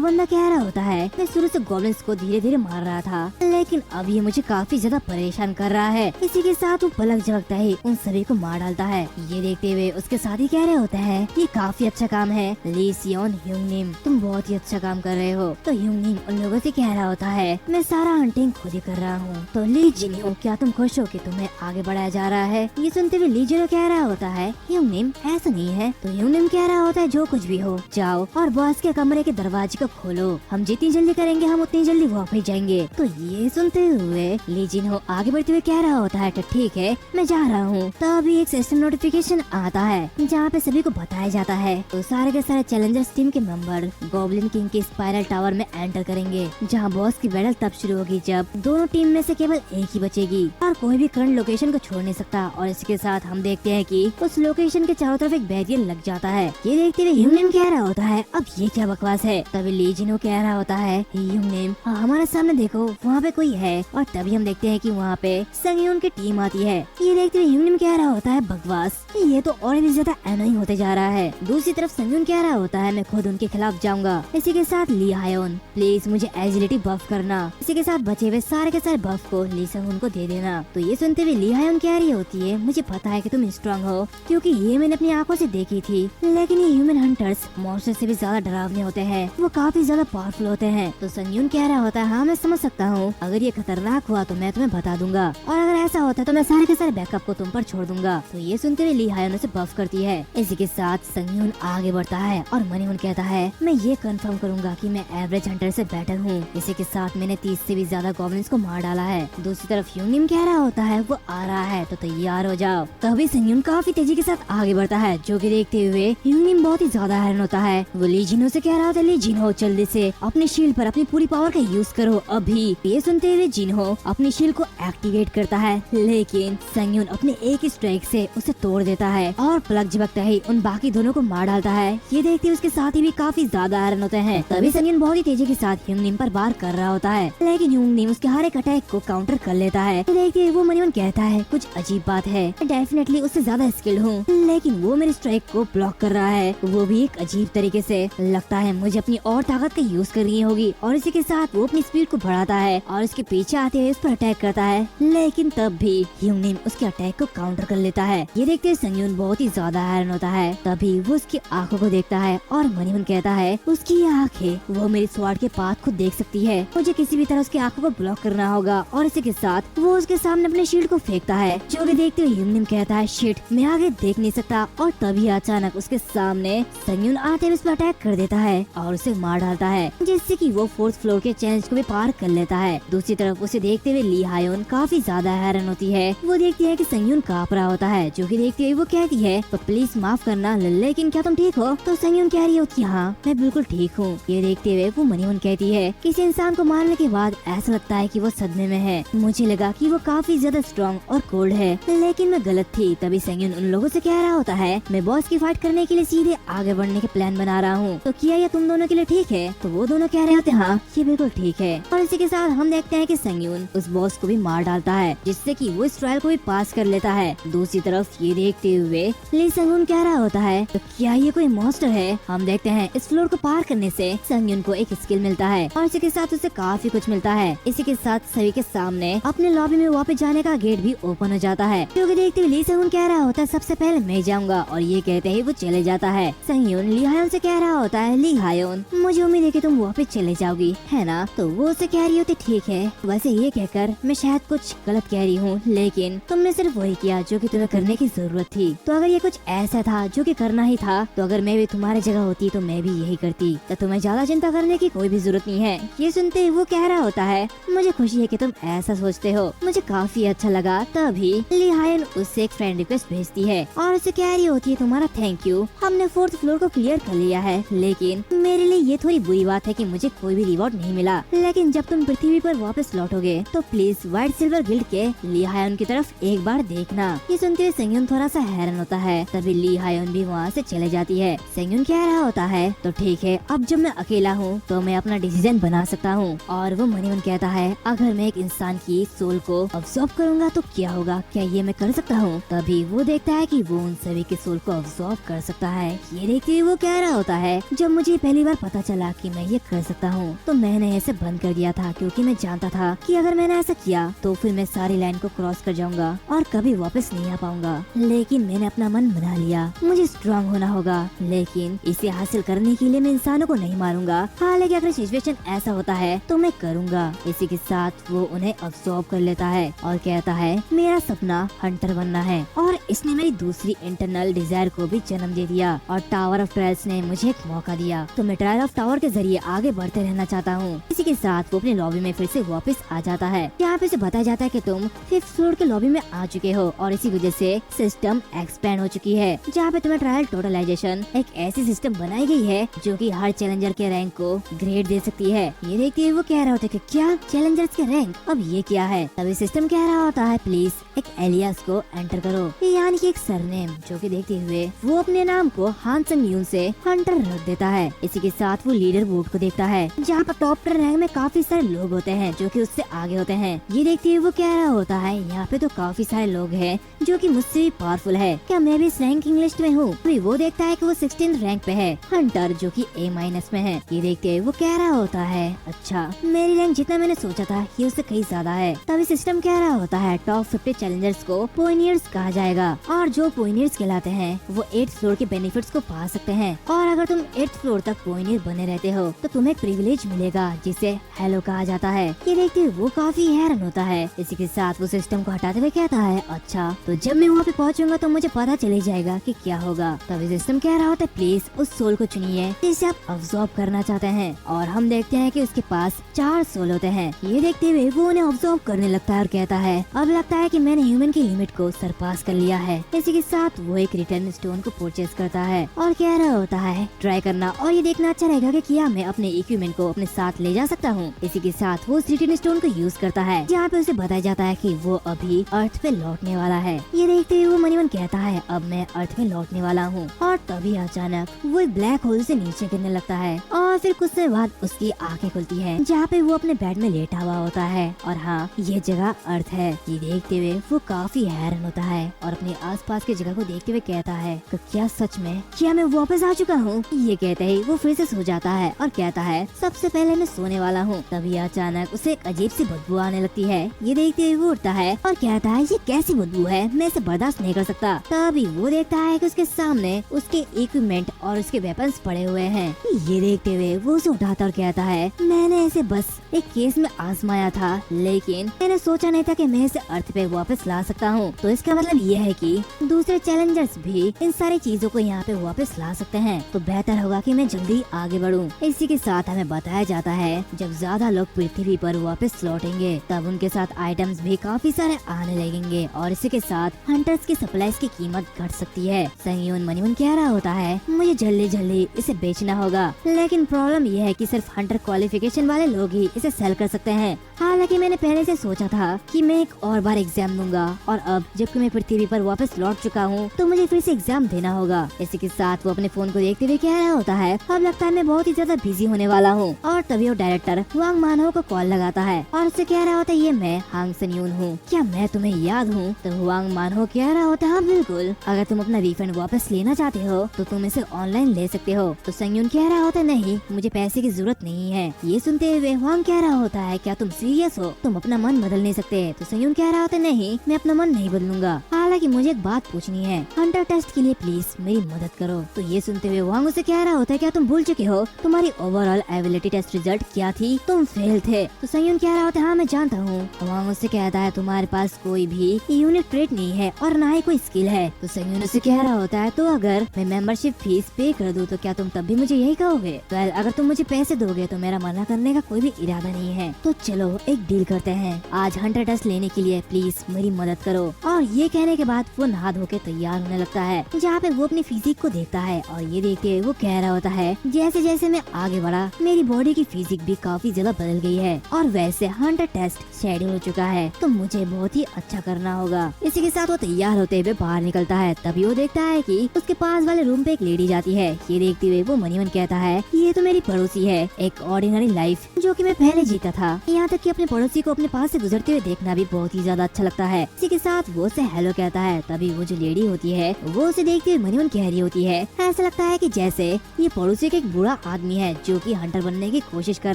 बंदा कह रहा होता है, मैं शुरू से गॉब्लिन्स को धीरे धीरे मार रहा था, लेकिन अब ये मुझे काफी ज्यादा परेशान कर रहा है। इसी के साथ वो पलक झपकता ही उन सभी को मार डालता है। ये देखते हुए उसके साथ ही कह रहे होते हैं, ये काफी अच्छा काम है ली सियोन ह्यूंगनिम, तुम बहुत ही अच्छा काम कर रहे हो। तो ह्यूंगनिम उन लोगों से कह रहा होता है, मैं सारा हंटिंग खुद ही कर रहा हूँ। तो ली जिन्हो, क्या तुम खुश हो कि तुम्हें आगे बढ़ाया जा रहा है? ये सुनते हुए ली जिन्हो कह रहा होता है, ह्यूंगनिम ऐसा नहीं है। तो ह्यूंगनिम कह रहा होता है, जो कुछ भी हो जाओ और बॉस के कमरे के दरवाजे को खोलो, हम जितनी जल्दी करेंगे हम उतनी जल्दी वापस जाएंगे। तो ये सुनते हुए ली जिन्हो आगे बढ़ते हुए कह रहा होता है, तो ठीक है मैं जा रहा हूँ। तभी एक सिस्टम नोटिफिकेशन आता है जहाँ पे सभी को बताया जाता है, तो सारे के सारे चैलेंजर्स टीम के मेंबर गॉब्लिन किंग के स्पाइरल टावर में एंटर करेंगे, जहाँ बॉस की बैटल तब शुरू होगी जब दोनों टीम में से केवल एक ही बचेगी और कोई भी करंट लोकेशन को छोड़ नहीं सकता। और इसके साथ हम देखते हैं कि उस लोकेशन के चारों तरफ एक बैरियर लग जाता है। ये देखते हुए ह्यूंगनिम कह रहा होता है, अब ये क्या बकवास है? तभी ली जिन्हो कह रहा होता है, ह्यूंगनिम हमारे सामने देखो, वहाँ पे कोई है। और तभी हम देखते हैं कि वहाँ पे संग यून की टीम आती है। ये देखते हुए ह्यूंगनिम कह रहा होता है, बकवास, ये तो और भी ज्यादा एनोइंग होते जा रहा है। दूसरी तरफ संग यून कह रहा होता है, मैं खुद उनके खिलाफ जाऊंगा। इसी के साथ ली हायोन, प्लीज मुझे एजिलिटी बफ करना। इसी के साथ बचे हुए सारे के सारे बफ को ली संग यून को दे देना। तो ये सुनते हुए ली हायोन कह रही होती है, मुझे पता है कि तुम स्ट्रांग हो, क्योंकि ये मैंने अपनी आंखों से देखी थी, लेकिन ये ह्यूमन हंटर्स मॉन्स्टर से भी ज्यादा डरावने होते हैं, वो काफी ज्यादा पावरफुल होते हैं। तो संग यून कह रहा होता है, हाँ मैं समझ सकता हूँ, अगर ये खतरनाक हुआ तो मैं तुम्हें बता दूंगा, और अगर ऐसा होता तो मैं सारे के सारे बैकअप को तुम पर छोड़ दूंगा। तो ये सुनते हुए ली हायोन उसे बफ करती है। इसी के साथ संग यून आगे बढ़ता है और मनी मन कहता है, मैं ये कंफर्म करूंगा कि मैं एवरेज हंटर से बेटर हूँ। इसी के साथ मैंने 30 से भी ज्यादा गॉब्लिन्स को मार डाला है। दूसरी तरफ ह्यूंगनिम कह रहा होता है, वो आ रहा है तो तैयार हो जाओ। तभी संग संगयून काफी तेजी के साथ आगे बढ़ता है, जो कि देखते हुए ह्यूनिम बहुत ही ज्यादा हैरान होता है। वो ली जिन्हो से कह रहा था, ली जिन्हो जल्दी से अपने शील्ड पर अपनी पूरी पावर का यूज करो अभी। ये सुनते हुए जिन्हो अपनी शील्ड को एक्टिवेट करता है, लेकिन संगयून अपने एक स्ट्राइक से उसे तोड़ देता है और प्लग झपकता ही उन बाकी दोनों को मार डालता है। ये देखते उसके साथी भी काफी ज्यादा हैरान होते हैं। तभी संगयून बहुत ही तेजी के साथ ह्यूनिम पर वार कर रहा होता है, लेकिन ह्यूनिम उसके हर एक अटैक को काउंटर कर लेता है। देखते वो मन कहता है, कुछ अजीब बात है, डेफिनेटली उससे ज्यादा स्किल्ड हूँ, लेकिन वो मेरे स्ट्राइक को ब्लॉक कर रहा है, वो भी एक अजीब तरीके से। लगता है मुझे अपनी और ताकत का यूज करनी होगी। और इसी के साथ वो अपनी स्पीड को बढ़ाता है और उसके पीछे आते हुए उस पर अटैक करता है, लेकिन तब भी ह्यूनिम उसके अटैक को काउंटर कर लेता है। ये देखते संगयून बहुत ही ज्यादा हैरान होता है। तभी वो उसकी आंखों को देखता है और मन ही मन कहता है, उसकी आंखें वो मेरी स्वॉर्ड के पाथ को देख सकती है, मुझे किसी भी तरह उसकी आंखों को ब्लॉक करना होगा। और इसी के साथ वो उसके सामने अपने शील्ड को फेंकता है, जो कि देखते हुए ह्यूनिम कहता है, शिट, मैं आगे देख नहीं सकता। और तभी अचानक उसके सामने संगयून आते हुए उस पर अटैक कर देता है और उसे मार डालता है, जिससे कि वो 4th फ्लोर के चैलेंज को भी पार कर लेता है। दूसरी तरफ उसे देखते हुए ली हायोन काफी ज्यादा हैरान होती है। वो देखती है कि संगयून कांप रहा होता है, जो कि देखते हुए वो कहती है, तो प्लीज माफ करना, लेकिन क्या तुम ठीक हो? तो संगयून कह रही होती है, हाँ मैं बिल्कुल ठीक हूँ। ये देखते हुए वो मनी मन कहती है, किसी इंसान को मारने के बाद ऐसा लगता है कि वो सदमे में है। मुझे लगा कि वो काफी ज्यादा स्ट्रॉन्ग और कोल्ड है, लेकिन मैं गलत थी। तभी संगयून उन लोगों से कह रहा होता है, मैं बॉस की फाइट करने के लिए सीधे आगे बढ़ने के प्लान बना रहा हूँ, तो क्या ये तुम दोनों के लिए ठीक है? तो वो दोनों कह रहे होते हैं, हाँ ये बिल्कुल ठीक है। और इसी के साथ हम देखते हैं कि संगयून उस बॉस को भी मार डालता है, जिससे कि वो इस ट्रायल को भी पास कर लेता है। दूसरी तरफ ये देखते हुए ली संगयून कह रहा होता है, तो क्या ये कोई मॉन्स्टर है? हम देखते हैं इस फ्लोर को पार करने से संगयून को एक स्किल मिलता है और इसी के साथ उसे काफी कुछ मिलता है। इसी के साथ सभी के सामने अपने लॉबी में वापस जाने का गेट भी ओपन हो जाता है, क्योंकि देखते हुए ली संगयून कह रहा होता है, सबसे पहले मैं जाऊंगा। और ये कहते ही वो चले जाता है। संगयून ली हायोन से कह रहा होता है, ली हायोन मुझे उम्मीद है कि तुम वापस चले जाओगी, है ना? तो वो उसे कह रही होती, ठीक है, वैसे ये कहकर मैं शायद कुछ गलत कह रही हूँ, लेकिन तुमने सिर्फ वही किया जो कि तुम्हें करने की जरूरत थी। तो अगर ये कुछ ऐसा था जो कि करना ही था, तो अगर मैं भी तुम्हारी जगह होती तो मैं भी यही करती, तो तुम्हें ज्यादा चिंता करने की कोई भी जरूरत नहीं है। ये सुनते ही वो कह रहा होता है, मुझे खुशी है कि तुम ऐसा सोचते हो, मुझे काफी अच्छा लगा। तभी ली हायोन उससे एक फ्रेंड रिक्वेस्ट भेजती है और उसे कह रही होती है, तुम्हारा थैंक यू, हमने 4th फ्लोर को क्लियर कर लिया है, लेकिन मेरे लिए ये थोड़ी बुरी बात है कि मुझे कोई भी रिवॉर्ड नहीं मिला। लेकिन जब तुम पृथ्वी पर वापस लौटोगे तो प्लीज व्हाइट सिल्वर गिल्ड के ली हायोन की तरफ एक बार देखना। ये सुनते हुए संगयून थोड़ा सा हैरान होता है। तभी ली हायोन भी वहाँ से चले जाती है। संगयून कह रहा होता है, तो ठीक है, अब जब मैं अकेला हूँ तो मैं अपना डिसीजन बना सकता हूँ। और वो मनी मन कहता है, अगर मैं एक इंसान की सोल को अब्सॉर्ब करूँगा तो क्या होगा, क्या ये मैं कर सकता हूँ? तभी वो देखता है कि वो उन सभी के सोल को अब्सॉर्ब कर सकता है। ये देखते हुए वो कह रहा होता है, जब मुझे पहली बार पता चला कि मैं ये कर सकता हूँ तो मैंने ऐसे बंद कर दिया था, क्योंकि मैं जानता था कि अगर मैंने ऐसा किया तो फिर मैं सारी लाइन को क्रॉस कर जाऊंगा और कभी वापस नहीं आ पाऊंगा। लेकिन मैंने अपना मन बना लिया, मुझे स्ट्रांग होना होगा, लेकिन इसे हासिल करने के लिए मैं इंसानों को नहीं मारूंगा। हालांकि अगर सिचुएशन ऐसा होता है तो मैं करूंगा। इसी के साथ वो उन्हें अब्सॉर्ब कर लेता है और कहता है, मेरा सपना हंटर बनना है और इसने मेरी दूसरी इंटरनल डिजायर को भी जन्म दे दिया। और टावर ऑफ ट्रायल्स ने मुझे एक मौका दिया, तो मैं ट्रायल ऑफ टावर के जरिए आगे बढ़ते रहना चाहता हूँ। इसी के साथ वो अपने लॉबी में फिर से वापस आ जाता है। यहाँ पे उसे बताया जाता है कि तुम 5th फ्लोर के लॉबी में आ चुके हो और इसी वजह से सिस्टम एक्सपेंड हो चुकी है, जहाँ पे तुम्हें ट्रायल टोटलाइजेशन एक ऐसी सिस्टम बनाई गई है जो कि हर चैलेंजर के रैंक को ग्रेड दे सकती है। ये देखते हुए वो कह रहा होता है कि क्या चैलेंजर्स के रैंक, अब ये क्या है? तभी सिस्टम कह रहा होता है, प्लीज एक एलियास को एंटर करो, यानी कि एक सरनेम, जो कि देखते हुए वो अपने नाम को हान संगयून से हंटर रख देता है। इसी के साथ वो लीडर बोर्ड को देखता है, जहाँ पर टॉप रैंक में काफी सारे लोग होते हैं जो कि उससे आगे होते हैं। ये देखते हुए वो कह रहा होता है, यहाँ पे तो काफी सारे लोग हैं जो कि मुझसे भी पावरफुल है, क्या मैं भी इस रैंकिंग लिस्ट में हूँ? अभी वो देखता है कि वो 16th रैंक पे है, हंटर जो कि A- में है। ये देखते हुए वो कह रहा होता है, अच्छा मेरी रैंक जितना मैंने सोचा था ये उससे कहीं ज्यादा है। तभी सिस्टम कह रहा होता है, टॉप 50 चैलेंजर्स को पोइनियर्स कहा जाएगा और जो पोइनियर्स कहलाते हैं वो 8th फ्लोर के बेनिफिट्स को पा सकते हैं। और अगर तुम 8th फ्लोर तक पोइनियर बने रहते हो तो तुम्हें एक प्रिविलेज मिलेगा जिसे हेलो कहा जाता है। ये देखते हुए वो काफी हैरान होता है। इसी के साथ वो सिस्टम को हटाते हुए कहता है, अच्छा तो जब मैं वहाँ पे पहुँचूंगा तो मुझे पता चले जाएगा कि क्या होगा। तभी सिस्टम कह रहा होता है, प्लीज उस सोल को चुनिए जिसे आप अब्सॉर्ब करना चाहते हैं। और हम देखते हैं कि उसके पास 4 सोल होते हैं। ये देखते हुए वो उन्हें अब्सॉर्ब करने लगता है और कहता है, अब लगता है कि मैंने ह्यूमन की लिमिट को सरपास कर लिया है। इसी के साथ वो एक रिटर्न स्टोन को परचेज करता है और कह रहा होता है ट्राई करना और ये देखना अच्छा रहेगा कि क्या मैं अपने इक्विपमेंट को अपने साथ ले जा सकता हूँ। इसी के साथ वो उस रिटर्न स्टोन को यूज करता है, जहाँ पे उसे बताया जाता है कि वो अभी अर्थ पे लौटने वाला है। ये देखते हुए वो मनीमन कहता है अब मैं अर्थ पे लौटने वाला हूँ। और तभी अचानक वो एक ब्लैक होल से नीचे गिरने लगता है और फिर कुछ समय बाद उसकी आंखें खुलती है, जहाँ पे वो अपने बेड में लेटा हुआ होता है। और हाँ, ये जगह अर्थ है। ये देखते हुए वो काफी हैरान होता है और अपने आसपास की जगह को देखते हुए कहता है कि क्या सच में क्या मैं वापस आ चुका हूँ। ये कहते ही वो फिर से सो जाता है और कहता है सबसे पहले मैं सोने वाला हूँ। तभी अचानक उसे एक अजीब सी बदबू आने लगती है। ये देखते हुए वो उठता है और कहता है ये कैसी बदबू है, मैं इसे बर्दाश्त नहीं कर सकता। तभी वो देखता है कि उसके सामने उसके इक्विपमेंट और उसके वेपन्स पड़े हुए हैं। ये देखते हुए वो उसे उठाता और कहता है मैंने इसे बस एक केस में आजमाया था, लेकिन मैंने सोचा नहीं था कि मैं इसे अर्थ पे वापस ला सकता हूँ। तो इसका मतलब ये है कि दूसरे चैलेंजर्स भी इन सारी चीजों को यहाँ पे वापस ला सकते हैं। तो बेहतर होगा कि मैं जल्दी आगे बढ़ूँ। इसी के साथ हमें बताया जाता है जब ज्यादा लोग पृथ्वी पर वापस लौटेंगे तब उनके साथ आइटम्स भी काफी सारे आने लगेंगे और इसी के साथ हंटर्स की सप्लाईज की कीमत घट सकती है। संगयून मनीमन कह रहा होता है मुझे जल्दी जल्दी इसे बेचना होगा, लेकिन प्रॉब्लम ये है कि सिर्फ हंटर क्वालिफिकेशन वाले लोग ही इसे सेल कर सकते हैं। हालांकि मैंने पहले से सोचा था कि मैं एक और बार एग्जाम दूंगा और अब जबकि मैं पृथ्वी पर वापस लौट चुका हूँ तो मुझे फिर से एग्जाम देना होगा। इसी के साथ वो अपने फोन को देखते हुए कह रहा होता है अब लगता है मैं बहुत ही ज्यादा बिजी होने वाला हूँ। और तभी वो डायरेक्टर हुआंग मानहो को कॉल लगाता है और उससे कह रहा होता है ये मैं हांग सन्यून हूँ, क्या मैं तुम्हें याद हूँ? तो हुआंग मानहो कह रहा होता है हाँ बिल्कुल, अगर तुम अपना रिफंड वापस लेना चाहते हो तो तुम इसे ऑनलाइन ले सकते हो। तो संगयून कह रहा होता है नहीं, मुझे पैसे की जरूरत नहीं है। ये सुनते हुए हुआंग कह रहा होता है क्या तुम सीरियस हो, तुम अपना मन बदल नहीं सकते? तो संगयून कह रहा होता है नहीं, मैं अपना मन नहीं बदलूंगा, हालांकि मुझे एक बात पूछनी है, हंटर टेस्ट के लिए प्लीज मेरी मदद करो। तो ये सुनते हुए हुआंग उसे कह रहा होता है क्या तुम भूल चुके हो तुम्हारी ओवरऑल एबिलिटी टेस्ट रिजल्ट क्या थी, तुम फेल थे। तो संगयून कह रहा होता है हाँ मैं जानता हूँ। हुआंग उससे कहता है तुम्हारे पास कोई भी यूनिक ट्रेट नहीं है और ना ही कोई स्किल है। तो संगयून उसे कह रहा होता है तो अगर मैं मेंबरशिप फीस पे कर दूँ तो क्या तुम तब भी मुझे यही कहोगे? वेल अगर तुम मुझे पैसे दोगे तो मेरा मना करने का कोई भी इरादा नहीं है। तो चलो एक डील करते हैं, आज हंटर टेस्ट लेने के लिए प्लीज मेरी मदद करो। और ये कहने के बाद वो नहा धो के तैयार होने लगता है, जहाँ पे वो अपनी फिजिक को देखता है और ये देखते हुए वो कह रहा होता है जैसे जैसे मैं आगे बढ़ा मेरी बॉडी की फिजिक भी काफी ज्यादा बदल गई है और वैसे हंटर टेस्ट शेड्यूल हो चुका है तो मुझे बहुत ही अच्छा करना होगा। इसी के साथ वो तैयार होते हुए बाहर निकलता है। तभी वो देखता है कि उसके पास वाले रूम पे एक लेडी जाती है। ये देखते हुए वो मनीमन कहता है ये तो मेरी पड़ोसी है, एक ऑर्डिनरी लाइफ जो कि मैं पहले जीता था। यहाँ तक कि अपने पड़ोसी को अपने पास से गुजरते हुए देखना भी बहुत ही ज्यादा अच्छा लगता है। इसी के साथ वो उसे हेलो कहता है। तभी वो जो लेडी होती है वो उसे देखते हुए मनीमन कह रही होती है ऐसा लगता है कि जैसे ये पड़ोसी का एक बुरा आदमी है जो कि हंटर बनने की कोशिश कर